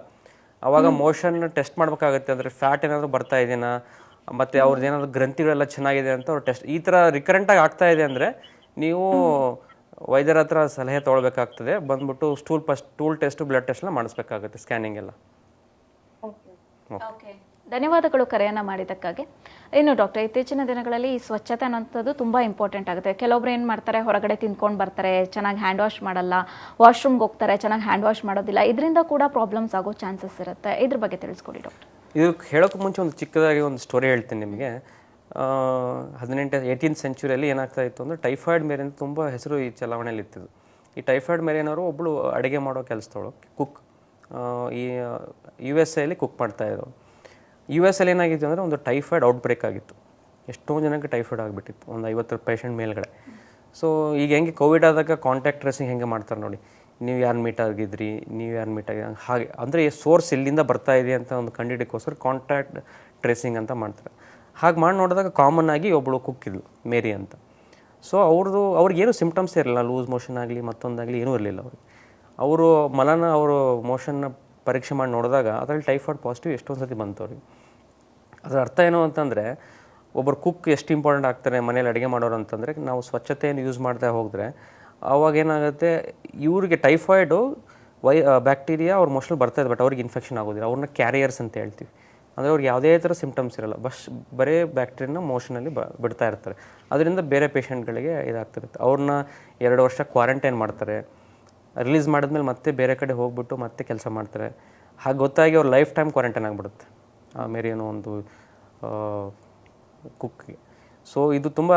ಅವಾಗ ಮೋಷನ್ ಟೆಸ್ಟ್ ಮಾಡ್ಬೇಕಾಗತ್ತೆ, ಅಂದರೆ ಫ್ಯಾಟ್ ಏನಾದರೂ ಬರ್ತಾ ಇದೆಯಾ, ಮತ್ತು ಅವ್ರದ್ದು ಏನಾದರೂ ಗ್ರಂಥಿಗಳೆಲ್ಲ ಚೆನ್ನಾಗಿದೆ ಅಂತ ಅವ್ರು ಟೆಸ್ಟ್. ಈ ಥರ ರಿಕರೆಂಟಾಗಿ ಆಗ್ತಾ ಇದೆ ಅಂದರೆ ನೀವು ವೈದ್ಯರ ಹತ್ರ ಸಲಹೆ ತೊಗೊಳ್ಬೇಕಾಗ್ತದೆ. ಬಂದ್ಬಿಟ್ಟು ಸ್ಟೂಲ್ ಟೆಸ್ಟು ಬ್ಲಡ್ ಟೆಸ್ಟ್ ಎಲ್ಲ ಮಾಡಿಸ್ಬೇಕಾಗುತ್ತೆ, ಸ್ಕ್ಯಾನಿಂಗ್ ಎಲ್ಲ. ಓಕೆ, ಧನ್ಯವಾದಗಳು ಕರೆಯನ್ನು ಮಾಡಿದ್ದಕ್ಕಾಗಿ. ಇನ್ನು ಡಾಕ್ಟರ್, ಇತ್ತೀಚಿನ ದಿನಗಳಲ್ಲಿ ಈ ಸ್ವಚ್ಛತೆ ಅನ್ನೋಂಥದ್ದು ತುಂಬ ಇಂಪಾರ್ಟೆಂಟ್ ಆಗುತ್ತೆ. ಕೆಲವೊಬ್ರು ಏನು ಮಾಡ್ತಾರೆ, ಹೊರಗಡೆ ತಿಂದ್ಕೊಂಡು ಬರ್ತಾರೆ, ಚೆನ್ನಾಗಿ ಹ್ಯಾಂಡ್ ವಾಶ್ ಮಾಡಲ್ಲ, ವಾಶ್ರೂಮ್ಗೆ ಹೋಗ್ತಾರೆ, ಚೆನ್ನಾಗಿ ಹ್ಯಾಂಡ್ ವಾಶ್ ಮಾಡೋದಿಲ್ಲ, ಇದರಿಂದ ಕೂಡ ಪ್ರಾಬ್ಲಮ್ಸ್ ಆಗೋ ಚಾನ್ಸಸ್ ಇರುತ್ತೆ. ಇದ್ರ ಬಗ್ಗೆ ತಿಳಿಸ್ಕೊಡಿ ಡಾಕ್ಟರ್. ಇದು ಹೇಳೋಕ್ಕೆ ಮುಂಚೆ ಒಂದು ಚಿಕ್ಕದಾಗಿ ಒಂದು ಸ್ಟೋರಿ ಹೇಳ್ತೀನಿ ನಿಮಗೆ. 18th ಸೆಂಚುರಿಯಲ್ಲಿ ಏನಾಗ್ತಾ ಇತ್ತು ಅಂದರೆ, ಟೈಫಾಯ್ಡ್ ಮೇರೆ ಅಂತ ತುಂಬ ಹೆಸರು ಈ ಚಲಾವಣೆಯಲ್ಲಿ ಇತ್ತಿದ್ದು. ಈ ಟೈಫಾಯ್ಡ್ ಮೇರೆನವರು ಒಬ್ಬಳು ಅಡುಗೆ ಮಾಡೋ ಕೆಲಸದವಳು, ಕುಕ್. ಈ USA ಕುಕ್ ಮಾಡ್ತಾಯಿದ್ರು. US ಏನಾಗಿತ್ತು ಅಂದರೆ ಒಂದು ಟೈಫಾಯ್ಡ್ ಔಟ್ಬ್ರೇಕ್ ಆಗಿತ್ತು. ಎಷ್ಟೊಂದು ಜನಕ್ಕೆ ಟೈಫಾಯ್ಡ್ ಆಗಿಬಿಟ್ಟಿತ್ತು, ಒಂದು 50 ಪೇಷಂಟ್ ಮೇಲ್ಗಡೆ. ಸೊ ಈಗ ಹೆಂಗೆ ಕೋವಿಡ್ ಆದಾಗ ಕಾಂಟ್ಯಾಕ್ಟ್ ಟ್ರೇಸಿಂಗ್ ಹೆಂಗೆ ಮಾಡ್ತಾರೆ ನೋಡಿ, ನೀವು ಯಾರು ಮೀಟ್ ಆಗಿದ್ರಿ, ನೀವು ಯಾರು ಮೀಟ್ ಆಗಿ, ಹಾಗೆ ಅಂದರೆ ಸೋರ್ಸ್ ಎಲ್ಲಿಂದ ಬರ್ತಾ ಇದೆ ಅಂತ ಒಂದು ಕಂಡಿಡಿಕೋಸ್ಕರ ಕಾಂಟ್ಯಾಕ್ಟ್ ಟ್ರೇಸಿಂಗ್ ಅಂತ ಮಾಡ್ತಾರೆ. ಹಾಗೆ ಮಾಡಿ ನೋಡಿದಾಗ ಕಾಮನ್ ಆಗಿ ಒಬ್ಬಳು ಕುಕ್ಕಿದ್ಲು, ಮೇರಿ ಅಂತ. ಸೊ ಅವ್ರಿಗೇನು ಸಿಮ್ಟಮ್ಸ್ ಇರಲಿಲ್ಲ, ಲೂಸ್ ಮೋಷನ್ ಆಗಲಿ ಮತ್ತೊಂದಾಗಲಿ ಏನೂ ಇರಲಿಲ್ಲ ಅವ್ರಿಗೆ. ಅವರು ಮಲನ ಅವರು ಮೋಷನ್ನ ಪರೀಕ್ಷೆ ಮಾಡಿ ನೋಡಿದಾಗ ಅದರಲ್ಲಿ ಟೈಫಾಯ್ಡ್ ಪಾಸಿಟಿವ್ ಎಷ್ಟೊಂದು ಸತಿ ಬಂತು ಅವ್ರಿಗೆ. ಅದರ ಅರ್ಥ ಏನು ಅಂತಂದರೆ, ಒಬ್ಬರು ಕುಕ್ ಎಷ್ಟು ಇಂಪಾರ್ಟೆಂಟ್ ಆಗ್ತಾರೆ ಮನೇಲಿ ಅಡುಗೆ ಮಾಡೋರು ಅಂತಂದರೆ, ನಾವು ಸ್ವಚ್ಛತೆಯನ್ನು ಯೂಸ್ ಮಾಡ್ತಾ ಹೋದರೆ ಆವಾಗ ಏನಾಗುತ್ತೆ, ಇವ್ರಿಗೆ ಟೈಫಾಯ್ಡು ಬ್ಯಾಕ್ಟೀರಿಯಾ ಅವ್ರ ಮೋಷನ್ ಬರ್ತಾಯಿದೆ, ಬಟ್ ಅವ್ರಿಗೆ ಇನ್ಫೆಕ್ಷನ್ ಆಗೋದಿಲ್ಲ. ಅವ್ರನ್ನ ಕ್ಯಾರಿಯರ್ಸ್ ಅಂತ ಹೇಳ್ತೀವಿ. ಅಂದರೆ ಅವ್ರಿಗೆ ಯಾವುದೇ ಥರ ಸಿಮ್ಟಮ್ಸ್ ಇರಲ್ಲ, ಬರೇ ಬ್ಯಾಕ್ಟೀರಿಯಾನ ಮೋಷನಲ್ಲಿ ಬಿಡ್ತಾ ಇರ್ತಾರೆ. ಅದರಿಂದ ಬೇರೆ ಪೇಷಂಟ್ಗಳಿಗೆ ಇದಾಗ್ತಿರುತ್ತೆ. ಅವ್ರನ್ನ 2 ವರ್ಷ ಕ್ವಾರಂಟೈನ್ ಮಾಡ್ತಾರೆ. ರಿಲೀಸ್ ಮಾಡಿದ್ಮೇಲೆ ಮತ್ತೆ ಬೇರೆ ಕಡೆ ಹೋಗ್ಬಿಟ್ಟು ಮತ್ತೆ ಕೆಲಸ ಮಾಡ್ತಾರೆ. ಹಾಗೆ ಗೊತ್ತಾಗಿ ಅವ್ರು ಲೈಫ್ ಟೈಮ್ ಕ್ವಾರಂಟೈನ್ ಆಗಿಬಿಡುತ್ತೆ ಮೇರೆ ಏನೋ ಒಂದು ಕುಕ್ಗೆ. ಸೊ ಇದು ತುಂಬ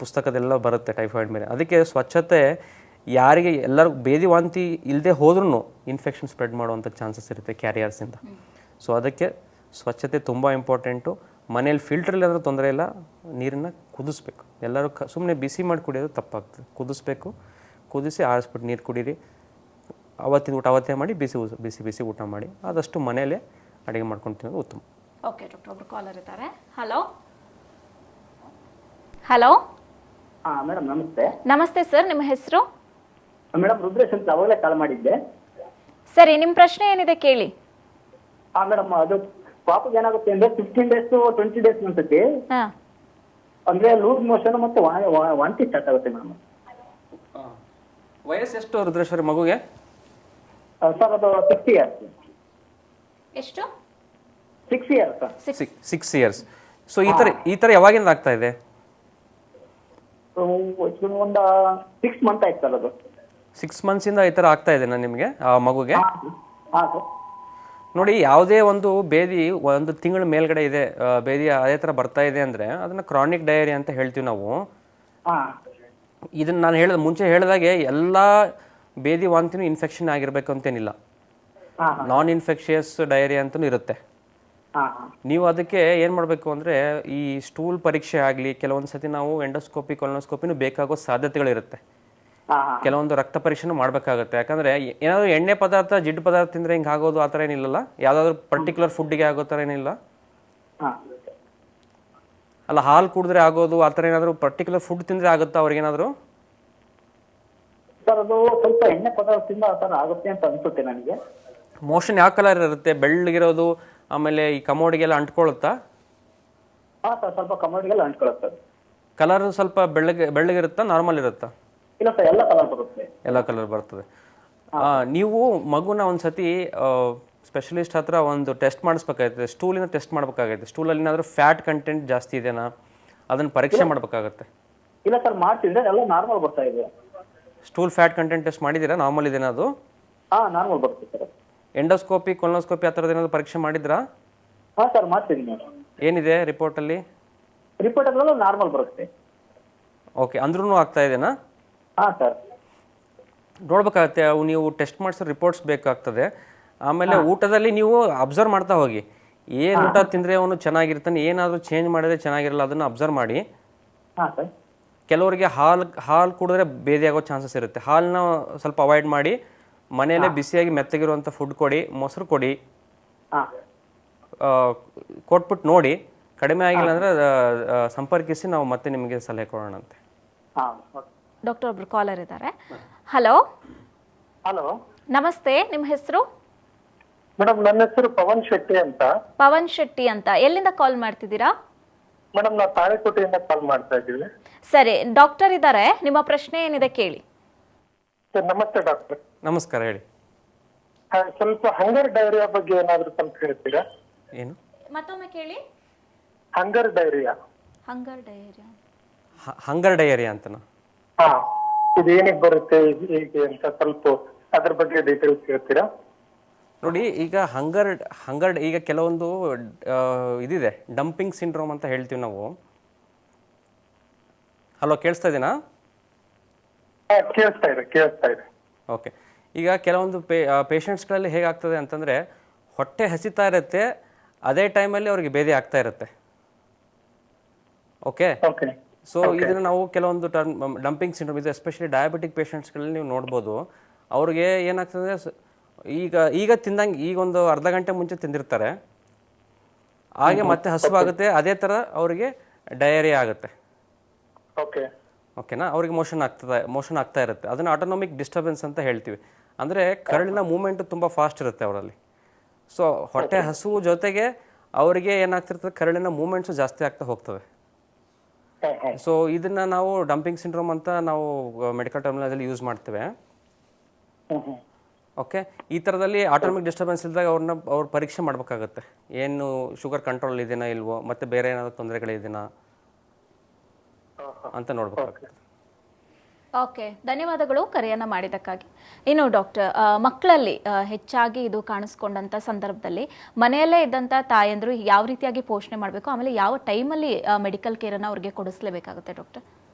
ಪುಸ್ತಕದೆಲ್ಲ ಬರುತ್ತೆ ಟೈಫಾಯ್ಡ್ ಮೇಲೆ. ಅದಕ್ಕೆ ಸ್ವಚ್ಛತೆ ಯಾರಿಗೆ ಎಲ್ಲರಿಗೂ ಬೇದಿ ವಾಂತಿ ಇಲ್ಲದೆ ಹೋದ್ರೂ ಇನ್ಫೆಕ್ಷನ್ ಸ್ಪ್ರೆಡ್ ಮಾಡುವಂಥ ಚಾನ್ಸಸ್ ಇರುತ್ತೆ ಕ್ಯಾರಿಯರ್ಸಿಂದ. ಸೊ ಅದಕ್ಕೆ ಸ್ವಚ್ಛತೆ ತುಂಬ ಇಂಪಾರ್ಟೆಂಟು. ಮನೇಲಿ ಫಿಲ್ಟ್ರಲ್ಲಿ ಏನಾದರೂ ತೊಂದರೆ ಇಲ್ಲ, ನೀರನ್ನು ಕುದಿಸ್ಬೇಕು. ಎಲ್ಲರೂ ಸುಮ್ಮನೆ ಬಿಸಿ ಮಾಡಿ ಕುಡಿಯೋದು ತಪ್ಪಾಗ್ತದೆ. ಕುದಿಸಿ ಆರಿಸ್ಬಿಟ್ಟು ನೀರು ಕುಡೀರಿ. ಅವತ್ತಿನ ಊಟ ಅವತ್ತೇ ಮಾಡಿ, ಬಿಸಿ ಊಟ ಮಾಡಿ. ಆದಷ್ಟು ಮನೆಯಲ್ಲೇ ಅಡುಗೆ ಮಾಡ್ಕೊಂಡು ತಿನ್ನೋದು ಉತ್ತಮ. ಓಕೆ ಡಾಕ್ಟರ್, ಒಬ್ರು ಕಾಲರ್ ಇದ್ದಾರೆ. ಹಲೋ. ಮೇಡಮ್ ನಮಸ್ತೆ. ನಮಸ್ತೆ ಸರ್, ನಿಮ್ಮ ಹೆಸರು? ಮೇಡಮ್ ರುದ್ರೇಶ್ ಅಂತ, ಅವಾಗಲೇ ಕಾಲ್ ಮಾಡಿದ್ದೆ. ಸರಿ, ನಿಮ್ಮ ಪ್ರಶ್ನೆ ಏನಿದೆ ಕೇಳಿ. ಮೇಡಮ್ ಅದು ಪಾಪಗೆ ಏನಾಗುತ್ತೆ ಅಂದ್ರೆ 15 days 20 days ಅನ್ಸುತ್ತೆ, ಅಂದ್ರೆ ಲೂಸ್ ಮೋಷನ್ ಮತ್ತೆ ವಾಂತಿ ಸ್ಟಾರ್ಟ್ ಆಗುತ್ತೆ ಮೇಡಮ್. ವಯಸ್ಸು ಎಷ್ಟು ರುದ್ರೇಶ್ವರಿ ಮಗುಗೆ? ಸರ್ ಅದು 6 years. ಎಷ್ಟು? 6 years ಸರ್. 6 years. ಸೊ ಈ ಥರ ಯಾವಾಗಿಂದ ಆಗ್ತಾ ಇದೆ? ಒಂದು 6 months ಆಯ್ತು ಸರ್. ಅದು 6 months ಈ ಥರ ಆಗ್ತಾ ಇದೆನಾ ನಿಮಗೆ ಆ ಮಗುಗೆ? ಹಾಂ ಸರ್. ನೋಡಿ, ಯಾವುದೇ ಒಂದು ಬೇದಿ 1 ತಿಂಗಳ ಮೇಲ್ಗಡೆ ಇದೆ, ಬೇದಿ ಅದೇ ಥರ ಬರ್ತಾ ಇದೆ ಅಂದರೆ ಅದನ್ನು ಕ್ರಾನಿಕ್ ಡಯೇರಿಯಾ ಅಂತ ಹೇಳ್ತೀವಿ ನಾವು. ಇದನ್ನು ನಾನು ಮುಂಚೆ ಹೇಳಿದಾಗೆ ಎಲ್ಲ ಬೇದಿ ವಾಂತಿನೂ ಇನ್ಫೆಕ್ಷನ್ ಆಗಿರ್ಬೇಕು ಅಂತೇನಿಲ್ಲ. ನಾನ್ ಇನ್ಫೆಕ್ಷಿಯಸ್ ಡಯೇರಿಯಾ ಅಂತಲೂ ಇರುತ್ತೆ. ನೀವು ಅದಕ್ಕೆ ಏನು ಮಾಡಬೇಕು ಅಂದರೆ, ಈ ಸ್ಟೂಲ್ ಪರೀಕ್ಷೆ ಆಗಲಿ, ಕೆಲವೊಂದು ಸತಿ ನಾವು ಎಂಡೋಸ್ಕೋಪಿ ಕೊಲೊನೋಸ್ಕೋಪಿನೂ ಬೇಕಾಗೋ ಸಾಧ್ಯತೆಗಳಿರುತ್ತೆ. ಕೆಲವೊಂದು ರಕ್ತ ಪರೀಕ್ಷೆನೂ ಮಾಡಬೇಕಾಗುತ್ತೆ. ಯಾಕಂದರೆ ಏನಾದರೂ ಎಣ್ಣೆ ಪದಾರ್ಥ ಜಿಡ್ಡು ಪದಾರ್ಥ ತಿಂದರೆ ಹಿಂಗೆ ಆಗೋದು ಆ ಥರ ಏನಿಲ್ಲಲ್ಲ. ಯಾವುದಾದ್ರೂ ಪರ್ಟಿಕ್ಯುಲರ್ ಫುಡ್ಡಿಗೆ ಆಗೋ ಥರ ಏನಿಲ್ಲ ಅಲ್ಲ. ಹಾಲು ಕುಡಿದ್ರೆ ಆಗೋದು ಆ ಥರ ಏನಾದರೂ ಪರ್ಟಿಕ್ಯುಲರ್ ಫುಡ್ ತಿಂದರೆ ಆಗುತ್ತಾ ಅವ್ರಿಗೇನಾದರೂ? ಸರ್ ಅದು ಸ್ವಲ್ಪ ಎಣ್ಣೆ ಪದಾರ್ಥದಿಂದ ಆ ಥರ ಆಗುತ್ತೆ ಅಂತ ಅನ್ಸುತ್ತೆ ನನಗೆ. ಮೋಷನ್ ಯಾವ ಕಲರ್ ಇರುತ್ತೆ? ಬೆಳ್ಳಗಿರೋದು, ಆಮೇಲೆ ಈ ಕಮೋಡಿಗೆಲ್ಲ ಅಂಟ್ಕೊಳ್ಳುತ್ತಾ? ಹಾಂ ಸರ್, ಸ್ವಲ್ಪ ಕಮೋಡಿಗೆಲ್ಲ ಅಂಟ್ಕೊಳ್ಳುತ್ತೆ. ಕಲರ್ ಸ್ವಲ್ಪ ಬೆಳ್ಳಗಿರುತ್ತಾ, ನಾರ್ಮಲ್ ಇರುತ್ತಾ? ಇಲ್ಲ ಸರ್, ಎಲ್ಲ ಕಲರ್ ಬರುತ್ತೆ. ಎಲ್ಲ ಕಲರ್ ಬರ್ತದೆ. ನೀವು ಮಗುನ ಒಂದ್ಸತಿ ಸ್ಪೆಷಲಿಸ್ಟ್ ಹತ್ರ ಒಂದು ಟೆಸ್ಟ್ ಮಾಡಿಸ್ಬೇಕಾಗುತ್ತೆ. ಸ್ಟೂಲಿನ ಟೆಸ್ಟ್ ಮಾಡಬೇಕಾಗುತ್ತೆ. ಸ್ಟೂಲಲ್ಲಿ ಏನಾದರೂ ಫ್ಯಾಟ್ ಕಂಟೆಂಟ್ ಜಾಸ್ತಿ ಇದೆನಾ ಅದನ್ನು ಪರೀಕ್ಷೆ ಮಾಡಬೇಕಾಗತ್ತೆ. ಇಲ್ಲ ಸರ್ ಮಾಡ್ತಿದ್ರೆ ಎಲ್ಲ ನಾರ್ಮಲ್ ಬರ್ತಾ ಇದೆ. ಸ್ಟೂಲ್ ಫ್ಯಾಟ್ ಕಂಟೆಂಟ್ ಟೆಸ್ಟ್ ಮಾಡಿದ್ದೀರಾ? ನಾರ್ಮಲ್ ಇದೆನಾ ಅದು? ನಾರ್ಮಲ್ ಬರುತ್ತೆ ಸರ್. ಎಂಡೋಸ್ಕೋಪಿ ಕೊಲೊನೋಸ್ಕೋಪಿ ಆ ಥರದ್ದು ಏನಾದ್ರು ಪರೀಕ್ಷೆ ಮಾಡಿದ್ರಾ? ಸರ್ ಮಾಡ್ತಿದ್ದೀನಿ. ಏನಿದೆ ರಿಪೋರ್ಟಲ್ಲಿ? ರಿಪೋರ್ಟ್ ಎಲ್ಲ ನಾರ್ಮಲ್ ಬರುತ್ತೆ. ಓಕೆ, ಅಂದ್ರೂ ಆಗ್ತಾ ಇದೆನಾ? ಸರ್ ನೋಡ್ಬೇಕಾಗತ್ತೆ. ಅವು ನೀವು ಟೆಸ್ಟ್ ಮಾಡಿಸೋ ರಿಪೋರ್ಟ್ಸ್ ಬೇಕಾಗ್ತದೆ. ಆಮೇಲೆ ಊಟದಲ್ಲಿ ನೀವು ಅಬ್ಸರ್ವ್ ಮಾಡ್ತಾ ಹೋಗಿ. ಏನು ಊಟ ತಿಂದರೆ ಅವನು ಚೆನ್ನಾಗಿರ್ತಾನೆ, ಏನಾದರೂ ಚೇಂಜ್ ಮಾಡಿದ್ರೆ ಚೆನ್ನಾಗಿರಲ್ಲ, ಅದನ್ನು ಅಬ್ಸರ್ವ್ ಮಾಡಿ. ಸರ್ ಕೆಲವರಿಗೆ ಹಾಲು ಕುಡಿದ್ರೆ ಬೇದಿ ಆಗೋ ಚಾನ್ಸಸ್ ಇರುತ್ತೆ. ಹಾಲನ್ನ ಸ್ವಲ್ಪ ಅವಾಯ್ಡ್ ಮಾಡಿ, ಮನೆಯಲ್ಲೇ ಬಿಸಿಯಾಗಿ ಮೆತ್ತಗಿರುವಂಥ ಫುಡ್ ಕೊಡಿ, ಮೊಸರು ಕೊಡಿ, ಕೊಟ್ಬಿಟ್ಟು ನೋಡಿ. ಕಡಿಮೆ ಆಗಿಲ್ಲ ಅಂದರೆ ಸಂಪರ್ಕಿಸಿ, ನಾವು ಮತ್ತೆ ನಿಮಗೆ ಸಲಹೆ ಕೊಡೋಣಂತೆ. ಡಾಕ್ಟರ್ ಒಬ್ರು ಕಾಲರ್ ಇದ್ದಾರೆ. ಹಲೋ ಹಲೋ ನಮಸ್ತೆ, ನಿಮ್ಮ ಹೆಸರು? ಮೇಡಮ್ ನನ್ನ ಹೆಸರು ಪವನ್ ಶೆಟ್ಟಿ ಅಂತ. ಪವನ್ ಶೆಟ್ಟಿ ಅಂತ. ಎಲ್ಲಿಂದ ಕಾಲ್ ಮಾಡ್ತಿದ್ದೀರಾ? ಮೇಡಮ್ ನಾವು ತಾಳೆಕೋಟೆಯಿಂದ ಕಾಲ್ ಮಾಡ್ತಾ ಇದ್ದೀವಿ. ಸರಿ, ಡಾಕ್ಟರ್ ಇದ್ದಾರೆ, ನಿಮ್ಮ ಪ್ರಶ್ನೆ ಏನಿದೆ ಕೇಳಿ. ಸರ್ ನಮಸ್ತೆ ಡಾಕ್ಟರ್. ನಮಸ್ಕಾರ, ಹೇಳಿ. ಸ್ವಲ್ಪ ಹಂಗರ್ ಡೈರಿಯಾ ಬಗ್ಗೆ ಏನಾದರೂ ಸ್ವಲ್ಪ ಹೇಳ್ತೀರಾ? ಏನು? ಮತ್ತೊಮ್ಮೆ ಕೇಳಿ. ಹಂಗರ್ ಡೈರಿಯಾ. ಹಂಗರ್ ಡಯೇರಿಯಾ. ಹಂಗರ್ ಡಯೇರಿಯಾ ಅಂತನಾ? ಇದು ಏನಕ್ಕೆ ಬರುತ್ತೆ, ಹೇಗೆ ಅಂತ ಸ್ವಲ್ಪ ಅದ್ರ ಬಗ್ಗೆ ಡೀಟೇಲ್ಸ್ ಹೇಳ್ತೀರಾ? ನೋಡಿ, ಈಗ ಹಂಗರ್ ಈಗ ಕೆಲವೊಂದು ಇದಿದೆ, ಡಂಪಿಂಗ್ ಸಿಂಡ್ರೋಮ್ ಅಂತ ಹೇಳ್ತೀವಿ ನಾವು. ಹಲೋ, ಕೇಳಿಸ್ತಾ ಇದೀನಾ? ಕೇಳಿಸ್ತಾ ಇದೆ. ಓಕೆ, ಈಗ ಕೆಲವೊಂದು ಪೇಷಂಟ್ಸ್ಗಳಲ್ಲಿ ಹೇಗಾಗ್ತದೆ ಅಂತಂದರೆ, ಹೊಟ್ಟೆ ಹಸಿತಾ ಇರುತ್ತೆ, ಅದೇ ಟೈಮಲ್ಲಿ ಅವ್ರಿಗೆ ಬೇದಿ ಆಗ್ತಾ ಇರುತ್ತೆ. ಓಕೆ, ಸೊ ಇದನ್ನು ನಾವು ಕೆಲವೊಂದು ಡಂಪಿಂಗ್ ಸಿಂಡ್ರೋಮ್, ಇದು ಎಸ್ಪೆಷಲಿ ಡಯಾಬಿಟಿಕ್ ಪೇಷಂಟ್ಸ್ಗಳಲ್ಲಿ ನೀವು ನೋಡ್ಬೋದು. ಅವ್ರಿಗೆ ಏನಾಗ್ತದೆ, ಈಗ ತಿಂದಂಗೆ ಈಗ ಒಂದು ಅರ್ಧ ಗಂಟೆ ಮುಂಚೆ ತಿಂದಿರ್ತಾರೆ, ಹಾಗೆ ಮತ್ತೆ ಹಸುವಾಗುತ್ತೆ, ಅದೇ ಥರ ಅವರಿಗೆ ಡಯೇರಿಯಾ ಆಗುತ್ತೆ. ಓಕೆನಾ? ಅವ್ರಿಗೆ ಮೋಷನ್ ಆಗ್ತಾ ಇರುತ್ತೆ. ಅದನ್ನು ಆಟೋನಮಿಕ್ ಡಿಸ್ಟರ್ಬೆನ್ಸ್ ಅಂತ ಹೇಳ್ತೀವಿ. ಅಂದರೆ ಕರಳಿನ ಮೂವ್ಮೆಂಟು ತುಂಬ ಫಾಸ್ಟ್ ಇರುತ್ತೆ ಅವರಲ್ಲಿ. ಸೊ ಹೊಟ್ಟೆ ಹಸುವು ಜೊತೆಗೆ ಅವರಿಗೆ ಏನಾಗ್ತಿರ್ತದೆ, ಕರಳಿನ ಮೂವ್ಮೆಂಟ್ಸು ಜಾಸ್ತಿ ಆಗ್ತಾ ಹೋಗ್ತದೆ. ಸೊ ಇದನ್ನು ನಾವು ಡಂಪಿಂಗ್ ಸಿಂಡ್ರೋಮ್ ಅಂತ ನಾವು ಮೆಡಿಕಲ್ ಟರ್ಮಿನಾಲಜಿಯಲ್ಲಿ ಯೂಸ್ ಮಾಡ್ತೇವೆ. ಓಕೆ, ಈ ಥರದಲ್ಲಿ ಆಟೋಮಿಕ್ ಡಿಸ್ಟರ್ಬೆನ್ಸ್ ಇದ್ದಾಗ ಅವ್ರು ಪರೀಕ್ಷೆ ಮಾಡಬೇಕಾಗತ್ತೆ, ಏನು ಶುಗರ್ ಕಂಟ್ರೋಲ್ ಇದೆಯಾ ಇಲ್ವೋ, ಮತ್ತು ಬೇರೆ ಏನಾದರೂ ತೊಂದರೆಗಳಿದೆಯಾ ಅಂತ ನೋಡ್ಬೇಕಾಗುತ್ತೆ. ಓಕೆ, ಧನ್ಯವಾದಗಳು ಕರೆಯನ್ನು ಮಾಡಿದ್ದಕ್ಕಾಗಿ. ಇನ್ನು ಡಾಕ್ಟರ್, ಮಕ್ಕಳಲ್ಲಿ ಹೆಚ್ಚಾಗಿ ಇದು ಕಾಣಿಸ್ಕೊಂಡಂಥ ಸಂದರ್ಭದಲ್ಲಿ ಮನೆಯಲ್ಲೇ ಇದ್ದಂಥ ತಾಯಂದರು ಯಾವ ರೀತಿಯಾಗಿ ಪೋಷಣೆ ಮಾಡಬೇಕು, ಆಮೇಲೆ ಯಾವ ಟೈಮಲ್ಲಿ ಮೆಡಿಕಲ್ ಕೇರನ್ನು ಅವ್ರಿಗೆ ಕೊಡಿಸ್ಲೇಬೇಕಾಗುತ್ತೆ ಡಾಕ್ಟರ್?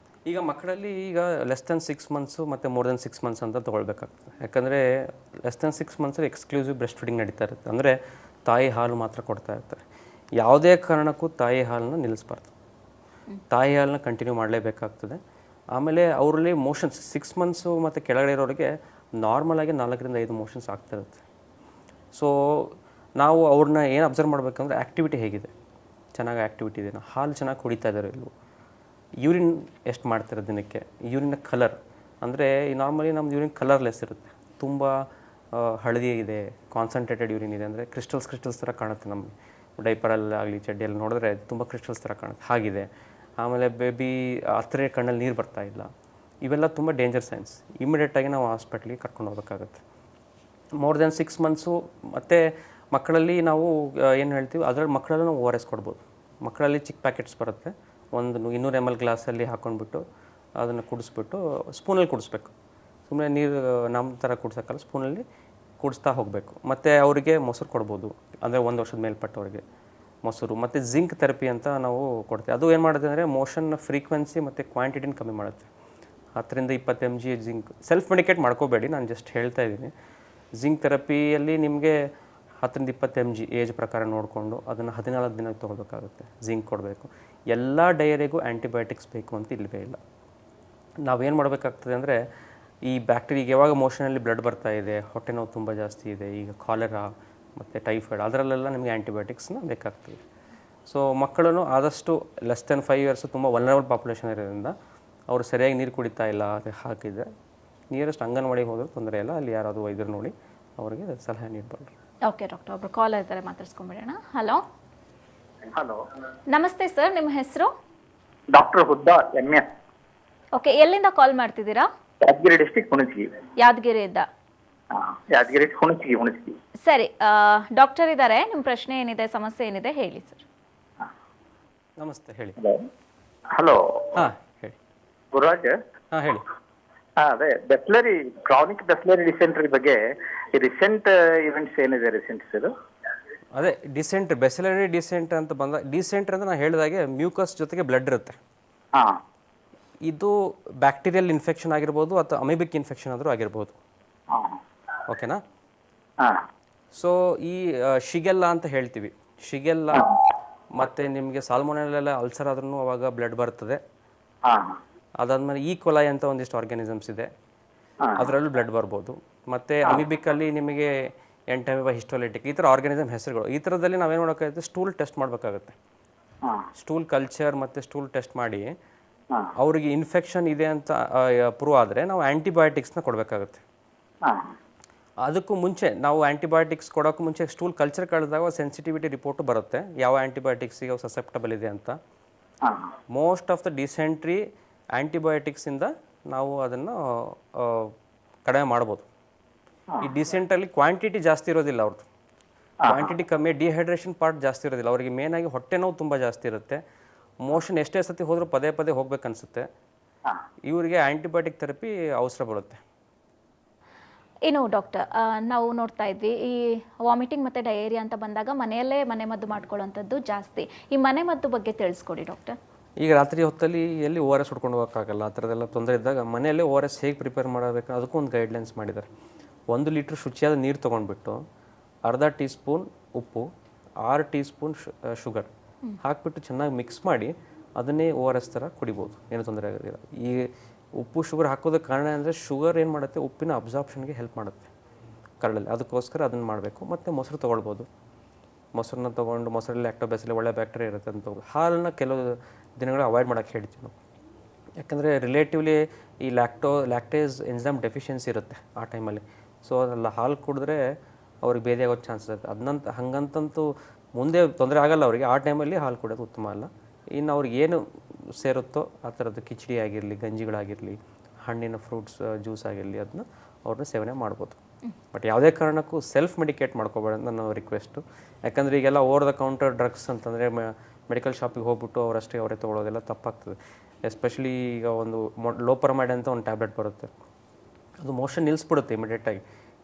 ಈಗ ಮಕ್ಕಳಲ್ಲಿ ಈಗ ಲೆಸ್ ದೆನ್ 6 ಮಂತ್ಸು ಮತ್ತು ಮೋರ್ ದೆನ್ 6 ಮಂತ್ಸ್ ಅಂತ ತೊಗೊಳ್ಬೇಕಾಗ್ತದೆ. ಯಾಕಂದರೆ ಲೆಸ್ ದೆನ್ 6 ಮಂತ್ಸಲ್ಲಿ ಎಕ್ಸ್ಕ್ಲೂಸಿವ್ ಬ್ರೆಸ್ಟ್ ಫೀಡಿಂಗ್ ನಡೀತಾ ಇರುತ್ತೆ. ಅಂದರೆ ತಾಯಿ ಹಾಲು ಮಾತ್ರ ಕೊಡ್ತಾ ಇರ್ತಾರೆ. ಯಾವುದೇ ಕಾರಣಕ್ಕೂ ತಾಯಿ ಹಾಲನ್ನ ನಿಲ್ಲಿಸಬಾರ್ದು, ತಾಯಿ ಹಾಲನ್ನ ಕಂಟಿನ್ಯೂ ಮಾಡಲೇಬೇಕಾಗ್ತದೆ. ಆಮೇಲೆ ಅವರಲ್ಲಿ ಮೋಷನ್ಸ್ 6 ಮಂತ್ಸು ಮತ್ತು ಕೆಳಗಡೆ ಇರೋರಿಗೆ ನಾರ್ಮಲಾಗಿ 4 ರಿಂದ 5 ಮೋಷನ್ಸ್ ಆಗ್ತಾಯಿರುತ್ತೆ. ಸೊ ನಾವು ಅವ್ರನ್ನ ಏನು ಅಬ್ಸರ್ವ್ ಮಾಡಬೇಕಂದ್ರೆ, ಆ್ಯಕ್ಟಿವಿಟಿ ಹೇಗಿದೆ, ಚೆನ್ನಾಗಿ ಆ್ಯಕ್ಟಿವಿಟಿ ಇದೆಯಾ, ಹಾಲು ಚೆನ್ನಾಗಿ ಕುಡಿತಾ ಇದ್ದಾರೆ ಇಲ್ವೋ, ಯೂರಿನ್ ಎಷ್ಟು ಮಾಡ್ತಾರೆ ದಿನಕ್ಕೆ, ಯೂರಿನ ಕಲರ್, ಅಂದರೆ ನಾರ್ಮಲಿ ನಮ್ಮದು ಯೂರಿನ್ ಕಲರ್ಲೆಸ್ ಇರುತ್ತೆ, ತುಂಬ ಹಳದಿ ಇದೆ, ಕಾನ್ಸಂಟ್ರೇಟೆಡ್ ಯೂರಿನ್ ಇದೆ, ಅಂದರೆ ಕ್ರಿಸ್ಟಲ್ಸ್ ಥರ ಕಾಣುತ್ತೆ. ನಮಗೆ ಡೈಪರಲ್ಲಾಗಲಿ ಚಡ್ಡಿಯಲ್ಲಿ ನೋಡಿದ್ರೆ ತುಂಬ ಕ್ರಿಸ್ಟಲ್ಸ್ ಥರ ಕಾಣುತ್ತೆ, ಹಾಗಿದೆ. ಆಮೇಲೆ ಬೇಬಿ ಹತ್ತಿರ ಕಣ್ಣಲ್ಲಿ ನೀರು ಬರ್ತಾ ಇಲ್ಲ, ಇವೆಲ್ಲ ತುಂಬ ಡೇಂಜರ್ ಸೈನ್ಸ್. ಇಮಿಡಿಯೇಟಾಗಿ ನಾವು ಹಾಸ್ಪಿಟ್ಲಿಗೆ ಕರ್ಕೊಂಡು ಹೋಗಬೇಕಾಗತ್ತೆ. More than 6 months. ಮತ್ತು ಮಕ್ಕಳಲ್ಲಿ ನಾವು ಏನು ಹೇಳ್ತೀವಿ, ಅದರಲ್ಲಿ ಮಕ್ಕಳಲ್ಲಿ ನಾವು ORS ಕೊಡ್ಬೋದು. ಮಕ್ಕಳಲ್ಲಿ ಚಿಕ್ಕ ಪ್ಯಾಕೆಟ್ಸ್ ಬರುತ್ತೆ, ಒಂದು 200 ml ಗ್ಲಾಸಲ್ಲಿ ಹಾಕ್ಕೊಂಡ್ಬಿಟ್ಟು ಅದನ್ನು ಕುಡಿಸ್ಬಿಟ್ಟು ಸ್ಪೂನಲ್ಲಿ ಕುಡಿಸ್ಬೇಕು. ಸುಮ್ಮನೆ ನೀರು ನಮ್ಮ ಥರ ಕುಡ್ಸೋಕ್ಕಲ್ಲ, ಸ್ಪೂನಲ್ಲಿ ಕುಡಿಸ್ತಾ ಹೋಗಬೇಕು. ಮತ್ತು ಅವರಿಗೆ ಮೊಸರು ಕೊಡ್ಬೋದು, ಅಂದರೆ 1 ವರ್ಷದ ಮೇಲ್ಪಟ್ಟವರಿಗೆ ಮೊಸರು. ಮತ್ತು ಜಿಂಕ್ ಥೆರಪಿ ಅಂತ ನಾವು ಕೊಡ್ತೀವಿ. ಅದು ಏನು ಮಾಡುತ್ತೆ ಅಂದರೆ, ಮೋಷನ್ ಫ್ರೀಕ್ವೆನ್ಸಿ ಮತ್ತು ಕ್ವಾಂಟಿಟಿನ ಕಮ್ಮಿ ಮಾಡುತ್ತೆ. 10 ರಿಂದ 20 mg ಜಿಂಕ್. ಸೆಲ್ಫ್ ಮೆಡಿಕೇಟ್ ಮಾಡ್ಕೋಬೇಡಿ, ನಾನು ಜಸ್ಟ್ ಹೇಳ್ತಾ ಇದ್ದೀನಿ. ಜಿಂಕ್ ಥೆರಪಿಯಲ್ಲಿ ನಿಮಗೆ 10 ರಿಂದ 20 mg ಏಜ್ ಪ್ರಕಾರ ನೋಡಿಕೊಂಡು ಅದನ್ನು 14 ದಿನ ತೊಗೊಳ್ಬೇಕಾಗುತ್ತೆ. ಜಿಂಕ್ ಕೊಡಬೇಕು. ಎಲ್ಲ ಡಯರಿಗೂ ಆ್ಯಂಟಿಬಯೋಟಿಕ್ಸ್ ಬೇಕು ಅಂತ ಇಲ್ಲವೇ ಇಲ್ಲ. ನಾವೇನು ಮಾಡಬೇಕಾಗ್ತದೆ ಅಂದರೆ, ಈ ಬ್ಯಾಕ್ಟೀರಿಯಾಗ ಯಾವಾಗ ಮೋಷನಲ್ಲಿ ಬ್ಲಡ್ ಬರ್ತಾ ಇದೆ, ಹೊಟ್ಟೆ ನೋವು ತುಂಬ ಜಾಸ್ತಿ ಇದೆ, ಈಗ ಕಾಲೆರಾ ಮತ್ತು ಟೈಫಾಯ್ಡ್, ಅದರಲ್ಲೆಲ್ಲ ನಿಮಗೆ ಆ್ಯಂಟಿಬಯೋಟಿಕ್ಸ್ನ ಬೇಕಾಗ್ತದೆ. ಸೊ ಮಕ್ಕಳನ್ನು ಆದಷ್ಟು ಲೆಸ್ ದೆನ್ 5 ಇಯರ್ಸು ತುಂಬ ವಲ್ನರಬಲ್ ಪಾಪ್ಯುಲೇಷನ್ ಇರೋದ್ರಿಂದ ಅವರು ಸರಿಯಾಗಿ ನೀರು ಕುಡಿತಾ ಇಲ್ಲ, ಅದು ಹಾಕಿದರೆ ನಿಯರೆಸ್ಟ್ ಅಂಗನವಾಡಿಗೆ ಹೋದರೂ ತೊಂದರೆ ಇಲ್ಲ, ಅಲ್ಲಿ ಯಾರಾದರೂ ವೈದ್ಯರು ನೋಡಿ ಅವರಿಗೆ ಸಲಹೆ ನೀಡಬಾರ್ದು. ಓಕೆ ಡಾಕ್ಟರ್, ಒಬ್ರು ಕಾಲ್ ಇದ್ದಾರೆ, ಮಾತಾಡ್ಸ್ಕೊಂಡ್ಬಿಡೋಣ. ಹಲೋ ಹಲೋ ನಮಸ್ತೆ ಸರ್, ನಿಮ್ಮ ಹೆಸರು? Doctor Hudda MS. ಓಕೆ, ಎಲ್ಲಿಂದ ಕಾಲ್ ಮಾಡ್ತಿದ್ದೀರಾ? ಯಾದಗಿರಿ ಡಿಸ್ಟ್ರಿಕ್ಟ್ ಹುಣಸಗಿ. ಯಾದಗಿರಿಯಿಂದ? ಯಾದಗಿರಿ ಹುಣಸಗಿ. ಸರಿ, ಡಾಕ್ಟರ್ ಇದ್ದಾರೆ, ನಿಮ್ಮ ಪ್ರಶ್ನೆ ಏನಿದೆ, ಸಮಸ್ಯೆ ಏನಿದೆ ಹೇಳಿ ಸರ್. ನಮಸ್ತೆ, ಹೇಳಿ. ಹಲೋ. ಹಾಂ, ಹೇಳಿ. ಗುರುರಾಜ್, ಹಾಂ ಹೇಳಿ. ಅದೇ ಬೆಸ್ಲರಿ ಕ್ರಾನಿಕ್ ಬೆಸ್ಲರಿ ಡಿಸೆಂಟ್ರಿ ಬಗ್ಗೆ ರೀಸೆಂಟ್ ಇವೆಂಟ್ಸ್ ಏನಿದೆ ರೀಸೆಂಟ್ಸ್ ಇದು? ಅದೇ ಡಿಸೆಂಟ್ರಿ, ಬೆಸಿಲರಿ ಡಿಸೆಂಟ್ರಿ ಅಂತ ಬಂದ, ಡಿಸೆಂಟ್ರಿ ಅಂತ ನಾನು ಹೇಳಿದಾಗೆ ಮ್ಯೂಕಸ್ ಜೊತೆಗೆ ಬ್ಲಡ್ ಇರುತ್ತೆ. ಹಾಂ, ಇದು ಬ್ಯಾಕ್ಟೀರಿಯಲ್ ಇನ್ಫೆಕ್ಷನ್ ಆಗಿರ್ಬೋದು ಅಥವಾ ಅಮೀಬಿಕ್ ಇನ್ಫೆಕ್ಷನ್ ಆದರೂ ಆಗಿರ್ಬೋದು. ಹಾಂ, ಓಕೆನಾ? ಹಾಂ, ಸೊ ಈ ಶಿಗೆಲ್ಲ ಅಂತ ಹೇಳ್ತೀವಿ, ಶಿಗೆಲ್ಲ ಮತ್ತು ನಿಮಗೆ ಸಾಲ್ಮೊನೆಲ್ಲ ಅಲ್ಸರ್ ಆದ್ರೂ ಅವಾಗ ಬ್ಲಡ್ ಬರ್ತದೆ. ಹಾಂ, ಅದಾದಮೇಲೆ ಈ ಕೊಲೈ ಅಂತ ಒಂದಿಷ್ಟು ಆರ್ಗ್ಯಾನಿಸಮ್ಸ್ ಇದೆ, ಅದರಲ್ಲೂ ಬ್ಲಡ್ ಬರ್ಬೋದು. ಮತ್ತು ಅಮಿಬಿಕಲ್ಲಿ ನಿಮಗೆ ಎಂಟಮಿಬಾ ಹಿಸ್ಟೋಲಿಟಿಕ್ ಈ ಥರ ಆರ್ಗ್ಯಾನಿಸಮ್ ಹೆಸರುಗಳು. ಈ ಥರದಲ್ಲಿ ನಾವೇನು ಮಾಡೋಕ್ಕಾಗುತ್ತೆ, ಸ್ಟೂಲ್ ಟೆಸ್ಟ್ ಮಾಡಬೇಕಾಗುತ್ತೆ. ಸ್ಟೂಲ್ ಕಲ್ಚರ್ ಮತ್ತು ಸ್ಟೂಲ್ ಟೆಸ್ಟ್ ಮಾಡಿ ಅವರಿಗೆ ಇನ್ಫೆಕ್ಷನ್ ಇದೆ ಅಂತ ಪ್ರೂವ್ ಆದರೆ ನಾವು ಆ್ಯಂಟಿಬಯೋಟಿಕ್ಸ್ನ ಕೊಡಬೇಕಾಗುತ್ತೆ. ಅದಕ್ಕೂ ಮುಂಚೆ ನಾವು ಆ್ಯಂಟಿಬಯೋಟಿಕ್ಸ್ ಕೊಡೋಕ್ಕೂ ಮುಂಚೆ ಸ್ಟೂಲ್ ಕಲ್ಚರ್ ಕಳೆದಾಗ ಸೆನ್ಸಿಟಿವಿಟಿ ರಿಪೋರ್ಟು ಬರುತ್ತೆ, ಯಾವ ಆ್ಯಂಟಿಬಯೋಟಿಕ್ಸಿಗೆ ಅವು ಸಸೆಪ್ಟಬಲ್ ಇದೆ ಅಂತ. ಮೋಸ್ಟ್ ಆಫ್ ದ ಡಿಸೆಂಟ್ರಿ ಆ್ಯಂಟಿಬಯೋಟಿಕ್ಸಿಂದ ನಾವು ಅದನ್ನು ಕಡಿಮೆ ಮಾಡ್ಬೋದು. ಈ ಡಿಸೆಂಟ್ರಲ್ಲಿ ಕ್ವಾಂಟಿಟಿ ಜಾಸ್ತಿ ಇರೋದಿಲ್ಲ ಅವ್ರದ್ದು, ಕ್ವಾಂಟಿಟಿ ಕಮ್ಮಿ, ಡಿಹೈಡ್ರೇಷನ್ ಪಾರ್ಟ್ ಜಾಸ್ತಿ ಇರೋದಿಲ್ಲ ಅವರಿಗೆ. ಮೇನಾಗಿ ಹೊಟ್ಟೆ ನೋವು ತುಂಬ ಜಾಸ್ತಿ ಇರುತ್ತೆ, ಮೋಷನ್ ಎಷ್ಟೇ ಸತಿ ಹೋದರೂ ಪದೇ ಪದೇ ಹೋಗ್ಬೇಕನ್ಸುತ್ತೆ. ಇವರಿಗೆ ಆ್ಯಂಟಿಬಯೋಟಿಕ್ ಥೆರಪಿ ಅವಸರ ಬರುತ್ತೆ. ಇನ್ನು ಡಾಕ್ಟರ್, ನಾವು ನೋಡ್ತಾ ಇದ್ವಿ ಈ ವಾಮಿಟಿಂಗ್ ಮತ್ತು ಡಯೇರಿಯಾ ಅಂತ ಬಂದಾಗ ಮನೆಯಲ್ಲೇ ಮನೆಮದ್ದು ಮಾಡ್ಕೊಳ್ಳೋವಂಥದ್ದು ಜಾಸ್ತಿ. ಈ ಮನೆಮದ್ದು ಬಗ್ಗೆ ತಿಳಿಸ್ಕೊಡಿ ಡಾಕ್ಟರ್. ಈಗ ರಾತ್ರಿ ಹೊತ್ತಲ್ಲಿ ಎಲ್ಲಿ ORS ಹೊಡ್ಕೊಂಡು ಹೋಗೋಕ್ಕಾಗಲ್ಲ, ಆ ಥರದ್ದೆಲ್ಲ ತೊಂದರೆ ಇದ್ದಾಗ ಮನೆಯಲ್ಲೇ ORS ಹೇಗೆ ಪ್ರಿಪೇರ್ ಮಾಡಬೇಕು ಅದಕ್ಕೂ ಒಂದು ಗೈಡ್ಲೈನ್ಸ್ ಮಾಡಿದ್ದಾರೆ. 1 ಲೀಟ್ರ್ ಶುಚಿಯಾದ ನೀರು ತೊಗೊಂಡ್ಬಿಟ್ಟು ಅರ್ಧ ಟೀ ಸ್ಪೂನ್ ಉಪ್ಪು, 6 ಟೀ ಸ್ಪೂನ್ ಶುಗರ್ ಹಾಕಿಬಿಟ್ಟು ಚೆನ್ನಾಗಿ ಮಿಕ್ಸ್ ಮಾಡಿ ಅದನ್ನೇ ORS ಥರ ಕುಡಿಬೋದು, ಏನೂ ತೊಂದರೆ ಆಗೋದಿಲ್ಲ. ಈ ಉಪ್ಪು ಶುಗರ್ ಹಾಕೋದಕ್ಕೆ ಕಾರಣ ಅಂದರೆ ಶುಗರ್ ಏನು ಮಾಡುತ್ತೆ, ಉಪ್ಪಿನ ಅಬ್ಸಾರ್ಪ್ಷನ್ಗೆ ಹೆಲ್ಪ್ ಮಾಡುತ್ತೆ ಕರಳಲ್ಲಿ, ಅದಕ್ಕೋಸ್ಕರ ಅದನ್ನು ಮಾಡಬೇಕು. ಮತ್ತು ಮೊಸರು ತೊಗೊಳ್ಬೋದು, ಮೊಸರನ್ನ ತೊಗೊಂಡು ಮೊಸರಲ್ಲಿ ಲ್ಯಾಕ್ಟೋಬ್ಯಾಸಿಲಿ ಒಳ್ಳೆ ಬ್ಯಾಕ್ಟೀರಿಯಾ ಇರುತ್ತೆ ಅಂತ ತೊಗೊಳ್ಬೋದು. ಹಾಲನ್ನು ಕೆಲವು ದಿನಗಳು ಅವಾಯ್ಡ್ ಮಾಡೋಕ್ಕೆ ಹೇಳ್ತೀವಿ ನಾವು, ಯಾಕಂದರೆ ರಿಲೇಟಿವ್ಲಿ ಈ ಲ್ಯಾಕ್ಟೇಸ್ ಎನ್ಸೈಮ್ ಡೆಫಿಷಿಯನ್ಸಿ ಇರುತ್ತೆ ಆ ಟೈಮಲ್ಲಿ. ಸೊ ಅದೆಲ್ಲ ಹಾಲು ಕುಡಿದ್ರೆ ಅವ್ರಿಗೆ ಬೇದಿ ಆಗೋ ಚಾನ್ಸಸ್ ಇರುತ್ತೆ. ಹಂಗಂತಂತೂ ಮುಂದೆ ತೊಂದರೆ ಆಗಲ್ಲ ಅವರಿಗೆ, ಆ ಟೈಮಲ್ಲಿ ಹಾಲು ಕುಡಿಯೋದು ಉತ್ತಮ ಅಲ್ಲ. ಇನ್ನು ಅವ್ರಿಗೆ ಏನು ಸೇರುತ್ತೋ ಆ ಥರದ್ದು ಕಿಚಡಿ ಆಗಿರಲಿ, ಗಂಜಿಗಳಾಗಿರಲಿ, ಹಣ್ಣಿನ ಫ್ರೂಟ್ಸ್ ಜ್ಯೂಸ್ ಆಗಿರಲಿ, ಅದನ್ನ ಅವ್ರನ್ನ ಸೇವನೆ ಮಾಡ್ಬೋದು. ಬಟ್ ಯಾವುದೇ ಕಾರಣಕ್ಕೂ ಸೆಲ್ಫ್ ಮೆಡಿಕೇಟ್ ಮಾಡ್ಕೋಬೇಡ ಅಂತ ನನ್ನ ರಿಕ್ವೆಸ್ಟು. ಯಾಕಂದರೆ ಈಗೆಲ್ಲ ಓವರ್ ದ ಕೌಂಟರ್ ಡ್ರಗ್ಸ್ ಅಂತಂದರೆ ಮೆಡಿಕಲ್ ಶಾಪಿಗೆ ಹೋಗ್ಬಿಟ್ಟು ಅವರೇ ತೊಗೊಳೋದೆಲ್ಲ ತಪ್ಪಾಗ್ತದೆ. ಎಸ್ಪೆಷಲಿ ಈಗ ಒಂದು ಲೋಪರಮೈಡ್ ಅಂತ ಒಂದು ಟ್ಯಾಬ್ಲೆಟ್ ಬರುತ್ತೆ, ಅದು ಮೋಷನ್ ನಿಲ್ಲಿಸ್ಬಿಡುತ್ತೆ ಇಮಿಡಿಯೇಟಾಗಿ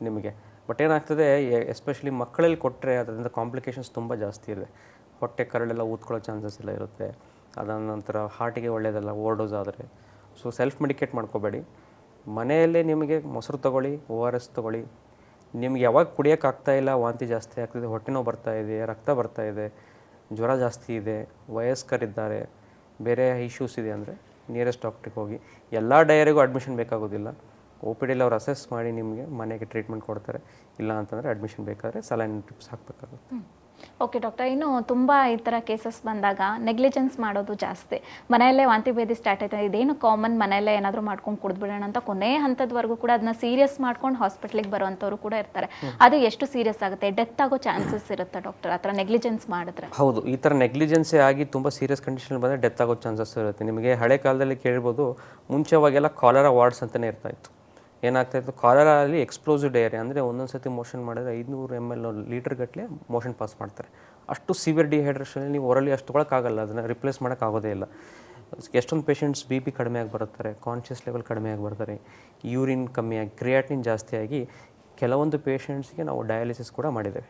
ನಿಮಗೆ. ಬಟ್ ಏನಾಗ್ತದೆ, ಎಸ್ಪೆಷಲಿ ಮಕ್ಕಳಲ್ಲಿ ಕೊಟ್ಟರೆ ಅದರಿಂದ ಕಾಂಪ್ಲಿಕೇಶನ್ಸ್ ತುಂಬ ಜಾಸ್ತಿ ಇದೆ. ಹೊಟ್ಟೆ ಕರಳೆಲ್ಲ ಊದ್ಕೊಳ್ಳೋ ಚಾನ್ಸಸ್ ಎಲ್ಲ ಇರುತ್ತೆ. ಅದಾದ ನಂತರ ಹಾರ್ಟಿಗೆ ಒಳ್ಳೆಯದಲ್ಲ ಓವರ್ಡೋಸ್ ಆದರೆ. ಸೊ ಸೆಲ್ಫ್ ಮೆಡಿಕೇಟ್ ಮಾಡ್ಕೋಬೇಡಿ. ಮನೆಯಲ್ಲೇ ನಿಮಗೆ ಮೊಸರು ತೊಗೊಳ್ಳಿ, ORS ತೊಗೊಳ್ಳಿ. ನಿಮ್ಗೆ ಯಾವಾಗ ಕುಡಿಯೋಕ್ಕಾಗ್ತಾಯಿಲ್ಲ, ವಾಂತಿ ಜಾಸ್ತಿ ಆಗ್ತಿದೆ, ಹೊಟ್ಟೆ ನೋವು ಬರ್ತಾಯಿದೆ, ರಕ್ತ ಬರ್ತಾಯಿದೆ, ಜ್ವರ ಜಾಸ್ತಿ ಇದೆ, ವಯಸ್ಕರಿದ್ದಾರೆ, ಬೇರೆ ಇಶ್ಯೂಸ್ ಇದೆ ಅಂದರೆ ನಿಯರೆಸ್ಟ್ ಡಾಕ್ಟ್ರಿಗೆ ಹೋಗಿ. ಎಲ್ಲ ಡಯರಿಗೂ ಅಡ್ಮಿಷನ್ ಬೇಕಾಗೋದಿಲ್ಲ, OPDಯಲ್ಲಿ ಅವ್ರು ಅಸೆಸ್ ಮಾಡಿ ನಿಮಗೆ ಮನೆಗೆ ಟ್ರೀಟ್ಮೆಂಟ್ ಕೊಡ್ತಾರೆ. ಇಲ್ಲ ಅಂತಂದರೆ ಅಡ್ಮಿಷನ್ ಬೇಕಾದರೆ ಸಲೈನ್ ಟ್ರಿಪ್ಸ್ ಹಾಕಬೇಕಾಗುತ್ತೆ. ಓಕೆ ಡಾಕ್ಟರ್, ಇನ್ನು ತುಂಬ ಈ ಥರ ಕೇಸಸ್ ಬಂದಾಗ ನೆಗ್ಲಿಜೆನ್ಸ್ ಮಾಡೋದು ಜಾಸ್ತಿ. ಮನೆಯಲ್ಲೇ ವಾಂತಿ ಭೇದಿ ಸ್ಟಾರ್ಟ್ ಆಯ್ತು, ಇದೇನು ಕಾಮನ್, ಮನೆಯಲ್ಲೇ ಏನಾದರೂ ಮಾಡ್ಕೊಂಡು ಕುಡಿದ್ಬಿಡೋಣ ಅಂತ ಕೊನೆ ಹಂತದವರೆಗೂ ಕೂಡ ಅದನ್ನ ಸೀರಿಯಸ್ ಮಾಡ್ಕೊಂಡು ಹಾಸ್ಪಿಟ್ಲಿಗೆ ಬರುವಂಥವ್ರು ಕೂಡ ಇರ್ತಾರೆ. ಅದು ಎಷ್ಟು ಸೀರಿಯಸ್ ಆಗುತ್ತೆ, ಡೆತ್ ಆಗೋ ಚಾನ್ಸಸ್ ಇರುತ್ತೆ ಡಾಕ್ಟರ್ ಆ ಥರ ನೆಗ್ಲಿಜೆನ್ಸ್ ಮಾಡಿದ್ರೆ? ಹೌದು, ಈ ಥರ ನೆಗ್ಲಿಜೆನ್ಸೇ ಆಗಿ ತುಂಬ ಸೀರಿಯಸ್ ಕಂಡೀಷನ್ ಬಂದರೆ ಡೆತ್ ಆಗೋ ಚಾನ್ಸಸ್ ಇರುತ್ತೆ. ನಿಮಗೆ ಹಳೆ ಕಾಲದಲ್ಲಿ ಕೇಳಿರ್ಬೋದು, ಮುಂಚೆವಾಗೆಲ್ಲ ಕಾಲರಾ ವಾರ್ಡ್ಸ್ ಅಂತಲೇ ಇರ್ತಾಯಿತ್ತು. ಏನಾಗ್ತಾಯಿತ್ತು, ಕಾಲರಲ್ಲಿ ಎಕ್ಸ್ಪ್ಲೋಸಿವ್ ಡಯೇರಿಯಾ ಅಂದರೆ ಒಂದೊಂದು ಸತಿ ಮೋಷನ್ ಮಾಡಿದ್ರೆ 500 ml ಲೀಟರ್ ಗಟ್ಟಲೆ ಮೋಷನ್ ಪಾಸ್ ಮಾಡ್ತಾರೆ. ಅಷ್ಟು ಸಿವಿಯರ್ ಡಿಹೈಡ್ರೇಷನಲ್ಲಿ ನೀವು ಓರಲಿ ಅಷ್ಟು ತೊಗೊಳಕ್ಕಾಗಲ್ಲ, ಅದನ್ನು ರಿಪ್ಲೇಸ್ ಮಾಡೋಕ್ಕಾಗೋದೇ ಇಲ್ಲ. ಎಷ್ಟೊಂದು ಪೇಷಂಟ್ಸ್ BP ಕಡಿಮೆ ಆಗಿ ಬರ್ತಾರೆ, ಕಾನ್ಷಿಯಸ್ ಲೆವೆಲ್ ಕಡಿಮೆ ಆಗಿ ಬರ್ತಾರೆ, ಯೂರಿನ್ ಕಮ್ಮಿಯಾಗಿ, ಕ್ರಿಯಾಟಿನ್ ಜಾಸ್ತಿಯಾಗಿ. ಕೆಲವೊಂದು ಪೇಷಂಟ್ಸ್ಗೆ ನಾವು ಡಯಾಲಿಸಿಸ್ ಕೂಡ ಮಾಡಿದ್ದೇವೆ.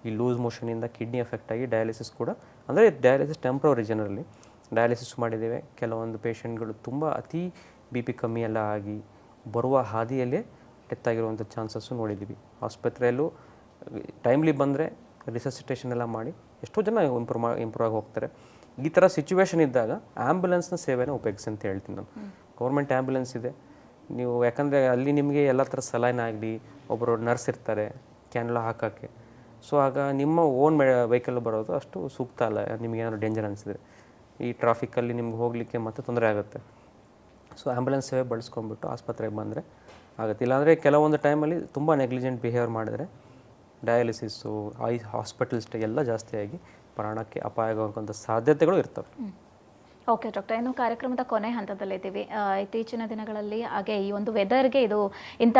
ಈ ಲೂಸ್ ಮೋಷನಿಂದ ಕಿಡ್ನಿ ಎಫೆಕ್ಟ್ ಆಗಿ ಡಯಾಲಿಸಿಸ್ ಕೂಡ, ಅಂದರೆ ಡಯಾಲಿಸಿಸ್ ಟೆಂಪ್ರವರಿ ಜನರಲ್ಲಿ ಡಯಾಲಿಸಿಸ್ ಮಾಡಿದ್ದೇವೆ. ಕೆಲವೊಂದು ಪೇಷಂಟ್ಗಳು ತುಂಬ ಅತಿ BP ಕಮ್ಮಿ ಎಲ್ಲ ಆಗಿ ಬರುವ ಹಾದಿಯಲ್ಲೇ ಡೆತ್ ಆಗಿರುವಂಥ ಚಾನ್ಸಸ್ಸು ನೋಡಿದ್ದೀವಿ. ಆಸ್ಪತ್ರೆಯಲ್ಲೂ ಟೈಮ್ಲಿ ಬಂದರೆ ರಿಸಸಿಟೇಷನ್ ಎಲ್ಲ ಮಾಡಿ ಎಷ್ಟೋ ಜನ ಇಂಪ್ರೂವ್ ಆಗಿ ಹೋಗ್ತಾರೆ. ಈ ಥರ ಸಿಚುವೇಶನ್ ಇದ್ದಾಗ ಆ್ಯಂಬುಲೆನ್ಸ್ನ ಸೇವೆನ ಉಪಯೋಗಿಸಿ ಅಂತ ಹೇಳ್ತೀನಿ ನಾನು. ಗೌರ್ಮೆಂಟ್ ಆ್ಯಂಬುಲೆನ್ಸ್ ಇದೆ, ನೀವು ಯಾಕಂದರೆ ಅಲ್ಲಿ ನಿಮಗೆ ಎಲ್ಲ ಥರ ಸಲೈನ್ ಆಗಲಿ, ಒಬ್ಬರು ನರ್ಸ್ ಇರ್ತಾರೆ ಕ್ಯಾನ್ಯುಲ ಹಾಕೋಕ್ಕೆ. ಸೊ ಆಗ ನಿಮ್ಮ ಓನ್ ವೆಹಿಕಲ್ ಬರೋದು ಅಷ್ಟು ಸೂಕ್ತ ಅಲ್ಲ. ನಿಮಗೇನಾದ್ರು ಡೇಂಜರ್ ಅನಿಸಿದ್ರೆ ಈ ಟ್ರಾಫಿಕ್ಕಲ್ಲಿ ನಿಮ್ಗೆ ಹೋಗಲಿಕ್ಕೆ ಮತ್ತೆ ತೊಂದರೆ ಆಗುತ್ತೆ. ಸೊ ಆ್ಯಂಬುಲೆನ್ಸ್ ಸೇವೆ ಬಳಸ್ಕೊಂಡ್ಬಿಟ್ಟು ಆಸ್ಪತ್ರೆಗೆ ಬಂದರೆ ಆಗುತ್ತೆ. ಇಲ್ಲಾಂದರೆ ಕೆಲವೊಂದು ಟೈಮಲ್ಲಿ ತುಂಬ ನೆಗ್ಲಿಜೆಂಟ್ ಬಿಹೇವಿಯರ್ ಮಾಡಿದರೆ ಡಯಾಲಿಸಿಸ್ಸು, ಹಾಸ್ಪಿಟಲ್ ಸ್ಟೇ ಎಲ್ಲ ಜಾಸ್ತಿಯಾಗಿ ಪ್ರಾಣಕ್ಕೆ ಅಪಾಯ ಆಗುವಂಥ ಸಾಧ್ಯತೆಗಳು ಇರ್ತವೆ. ಓಕೆ ಡಾಕ್ಟರ್, ಇನ್ನು ಕಾರ್ಯಕ್ರಮದ ಕೊನೆ ಹಂತದಲ್ಲಿದ್ದೀವಿ. ಇತ್ತೀಚಿನ ದಿನಗಳಲ್ಲಿ ಹಾಗೆ ಈ ಒಂದು ವೆದರ್ಗೆ ಇದು ಇಂಥ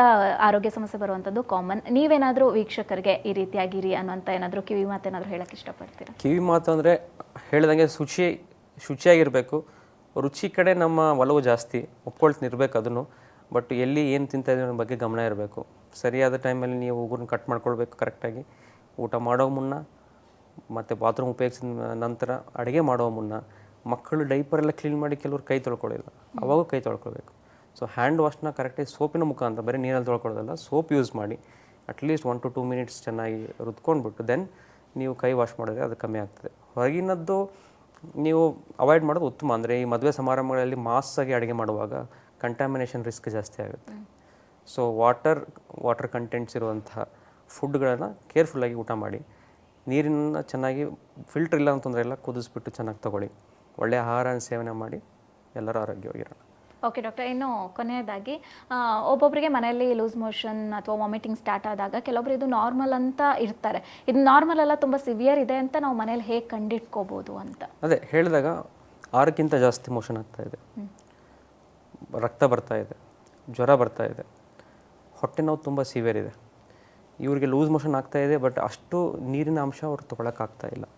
ಆರೋಗ್ಯ ಸಮಸ್ಯೆ ಬರುವಂಥದ್ದು ಕಾಮನ್. ನೀವೇನಾದರೂ ವೀಕ್ಷಕರಿಗೆ ಈ ರೀತಿಯಾಗಿರಿ ಅನ್ನೋಂಥ ಏನಾದರೂ ಕಿವಿ ಮಾತೇನಾದರೂ ಹೇಳೋಕ್ಕೆ ಇಷ್ಟಪಡ್ತೀರಾ? ಕಿವಿ ಮಾತು ಅಂದರೆ ಹೇಳ್ದಂಗೆ ಶುಚಿಯಾಗಿರಬೇಕು, ರುಚಿ ಕಡೆ ನಮ್ಮ ಒಲವು ಜಾಸ್ತಿ, ಒಪ್ಕೊಳ್ತಿರ್ಬೇಕು ಅದನ್ನು. ಬಟ್ ಎಲ್ಲಿ ಏನು ತಿಂತಾ ಇದೀವಿ ಅನ್ನೋ ಬಗ್ಗೆ ಗಮನ ಇರಬೇಕು. ಸರಿಯಾದ ಟೈಮಲ್ಲಿ ನೀವು ಉಗುರನ್ನ ಕಟ್ ಮಾಡ್ಕೊಳ್ಬೇಕು ಕರೆಕ್ಟಾಗಿ. ಊಟ ಮಾಡೋ ಮುನ್ನ ಮತ್ತು ಬಾತ್ರೂಮ್ ಉಪಯೋಗಿಸಿದ ನಂತರ, ಅಡುಗೆ ಮಾಡೋ ಮುನ್ನ, ಮಕ್ಕಳು ಡೈಪರೆಲ್ಲ ಕ್ಲೀನ್ ಮಾಡಿ ಕೆಲವರು ಕೈ ತೊಳ್ಕೊಳ್ಳಿಲ್ಲ, ಅವಾಗೂ ಕೈ ತೊಳ್ಕೊಳ್ಬೇಕು. ಸೊ ಹ್ಯಾಂಡ್ ವಾಶ್ನ ಕರೆಕ್ಟಾಗಿ ಸೋಪಿನ ಮುಖಾಂತರ, ಬರೀ ನೀರಲ್ಲಿ ತೊಳ್ಕೊಳ್ಳೋದಲ್ಲ, ಸೋಪ್ ಯೂಸ್ ಮಾಡಿ ಅಟ್ಲೀಸ್ಟ್ 1 to 2 minutes ಚೆನ್ನಾಗಿ ರುದ್ಕೊಂಡ್ಬಿಟ್ಟು ದೆನ್ ನೀವು ಕೈ ವಾಶ್ ಮಾಡಿದ್ರೆ ಅದು ಕಮ್ಮಿ ಆಗ್ತದೆ. ಹೊರಗಿನದ್ದು ನೀವು ಅವಾಯ್ಡ್ ಮಾಡೋದು ಉತ್ತಮ. ಅಂದರೆ ಈ ಮದುವೆ ಸಮಾರಂಭಗಳಲ್ಲಿ ಮಾಸಾಗಿ ಅಡುಗೆ ಮಾಡುವಾಗ ಕಂಟ್ಯಾಮಿನೇಷನ್ ರಿಸ್ಕ್ ಜಾಸ್ತಿ ಆಗುತ್ತೆ. ಸೊ ವಾಟರ್ ಕಂಟೆಂಟ್ಸ್ ಇರುವಂತಹ ಫುಡ್ಗಳನ್ನು ಕೇರ್ಫುಲ್ಲಾಗಿ ಊಟ ಮಾಡಿ, ನೀರನ್ನು ಚೆನ್ನಾಗಿ ಫಿಲ್ಟರ್ ಇಲ್ಲ ಅಂತಂದರೆ ಎಲ್ಲ ಕುದಿಸ್ಬಿಟ್ಟು ಚೆನ್ನಾಗಿ ತೊಗೊಳ್ಳಿ. ಒಳ್ಳೆಯ ಆಹಾರ ಸೇವನೆ ಮಾಡಿ ಎಲ್ಲರೂ ಆರೋಗ್ಯವಾಗಿರೋಣ. ಓಕೆ ಡಾಕ್ಟರ್, ಇನ್ನು ಕೊನೆಯದಾಗಿ ಒಬ್ಬೊಬ್ಬರಿಗೆ ಮನೆಯಲ್ಲಿ ಲೂಸ್ ಮೋಷನ್ ಅಥವಾ ವಾಮಿಟಿಂಗ್ ಸ್ಟಾರ್ಟ್ ಆದಾಗ ಕೆಲವೊಬ್ರು ಇದು ನಾರ್ಮಲ್ ಅಂತ ಇರ್ತಾರೆ. ಇದು ನಾರ್ಮಲ್ ಅಲ್ಲ, ತುಂಬ ಸಿವಿಯರ್ ಇದೆ ಅಂತ ನಾವು ಮನೇಲಿ ಹೇಗೆ ಕಂಡಿಟ್ಕೋಬೋದು ಅಂತ? ಅದೇ ಹೇಳಿದಾಗ 6ಕ್ಕಿಂತ ಜಾಸ್ತಿ ಮೋಷನ್ ಆಗ್ತಾ ಇದೆ, ರಕ್ತ ಬರ್ತಾ ಇದೆ, ಜ್ವರ ಬರ್ತಾ ಇದೆ, ಹೊಟ್ಟೆ ನೋವು ತುಂಬ ಸಿವಿಯರ್ ಇದೆ. ಇವರಿಗೆ ಲೂಸ್ ಮೋಷನ್ ಆಗ್ತಾ ಇದೆ, ಬಟ್ ಅಷ್ಟು ನೀರಿನ ಅಂಶ ಅವ್ರು ತೊಗೊಳಕ್ಕಾಗ್ತಾ ಇಲ್ಲ.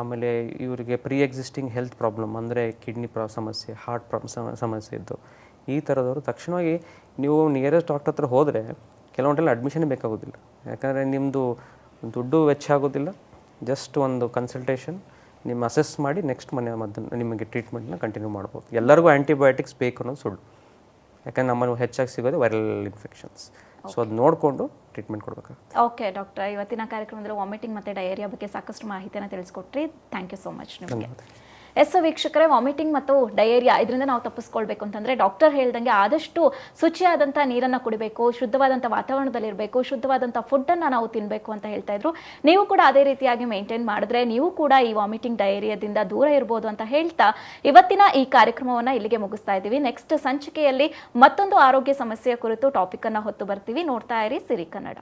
ಆಮೇಲೆ ಇವರಿಗೆ ಪ್ರೀ ಎಕ್ಸಿಸ್ಟಿಂಗ್ ಹೆಲ್ತ್ ಪ್ರಾಬ್ಲಮ್ ಅಂದರೆ ಕಿಡ್ನಿ ಸಮಸ್ಯೆ, ಹಾರ್ಟ್ ಸಮಸ್ಯೆ ಇದ್ದು ಈ ಥರದವರು ತಕ್ಷಣವಾಗಿ ನೀವು ನಿಯರೆಸ್ಟ್ ಡಾಕ್ಟರ್ ಹತ್ರ ಹೋದರೆ ಕೆಲವೊಂದೆಲ್ಲ ಅಡ್ಮಿಷನ್ ಬೇಕಾಗೋದಿಲ್ಲ. ಯಾಕಂದರೆ ನಿಮ್ಮದು ದುಡ್ಡು ವೆಚ್ಚ ಆಗೋದಿಲ್ಲ. ಜಸ್ಟ್ ಒಂದು ಕನ್ಸಲ್ಟೇಷನ್ ನಿಮ್ಮ ಅಸೆಸ್ ಮಾಡಿ ನೆಕ್ಸ್ಟ್ ಮದ್ದು ನಿಮಗೆ ಟ್ರೀಟ್ಮೆಂಟ್ನ ಕಂಟಿನ್ಯೂ ಮಾಡ್ಬೋದು. ಎಲ್ಲರಿಗೂ ಆ್ಯಂಟಿಬಯೋಟಿಕ್ಸ್ ಬೇಕು ಅನ್ನೋದು ಸುಳ್ಳು. ಯಾಕಂದರೆ ನಮ್ಮನ್ನು ಹೆಚ್ಚಾಗಿ ಸಿಗೋದು ವೈರಲ್ ಇನ್ಫೆಕ್ಷನ್ಸ್. ಸೊ ಅದು ನೋಡಿಕೊಂಡು ಟ್ರೀಟ್ಮೆಂಟ್ ಕೊಡಬೇಕಾಗುತ್ತೆ. ಓಕೆ ಡಾಕ್ಟರ್, ಇವತ್ತಿನ ಕಾರ್ಯಕ್ರಮದಲ್ಲಿ ವಾಮಿಟಿಂಗ್ ಮತ್ತು ಡಯೇರಿಯಾ ಬಗ್ಗೆ ಸಾಕಷ್ಟು ಮಾಹಿತಿಯನ್ನು ತಿಳಿಸ್ಕೊಟ್ರಿ. ಥ್ಯಾಂಕ್ ಯು ಸೋ ಮಚ್ ನಿಮಗೆ. ಎಸ್ ವೀಕ್ಷಕರೇ, ವಾಮಿಟಿಂಗ್ ಮತ್ತು ಡಯೇರಿಯಾ ಇದರಿಂದ ನಾವು ತಪ್ಪಿಸ್ಕೊಳ್ಬೇಕು ಅಂತಂದರೆ ಡಾಕ್ಟರ್ ಹೇಳ್ದಂಗೆ ಆದಷ್ಟು ಶುಚಿಯಾದಂಥ ನೀರನ್ನು ಕುಡಿಬೇಕು, ಶುದ್ಧವಾದಂಥ ವಾತಾವರಣದಲ್ಲಿರಬೇಕು, ಶುದ್ಧವಾದಂಥ ಫುಡ್ಡನ್ನು ನಾವು ತಿನ್ನಬೇಕು ಅಂತ ಹೇಳ್ತಾ ಇದ್ರು. ನೀವು ಕೂಡ ಅದೇ ರೀತಿಯಾಗಿ ಮೇಂಟೈನ್ ಮಾಡಿದ್ರೆ ನೀವು ಕೂಡ ಈ ವಾಮಿಟಿಂಗ್ ಡಯೇರಿಯಾದಿಂದ ದೂರ ಇರ್ಬೋದು ಅಂತ ಹೇಳ್ತಾ ಇವತ್ತಿನ ಈ ಕಾರ್ಯಕ್ರಮವನ್ನು ಇಲ್ಲಿಗೆ ಮುಗಿಸ್ತಾ ಇದ್ದೀವಿ. ನೆಕ್ಸ್ಟ್ ಸಂಚಿಕೆಯಲ್ಲಿ ಮತ್ತೊಂದು ಆರೋಗ್ಯ ಸಮಸ್ಯೆಯ ಕುರಿತು ಟಾಪಿಕ್ ಅನ್ನು ಹೊತ್ತು ಬರ್ತೀವಿ. ನೋಡ್ತಾ ಇರಿ ಸಿರಿ ಕನ್ನಡ.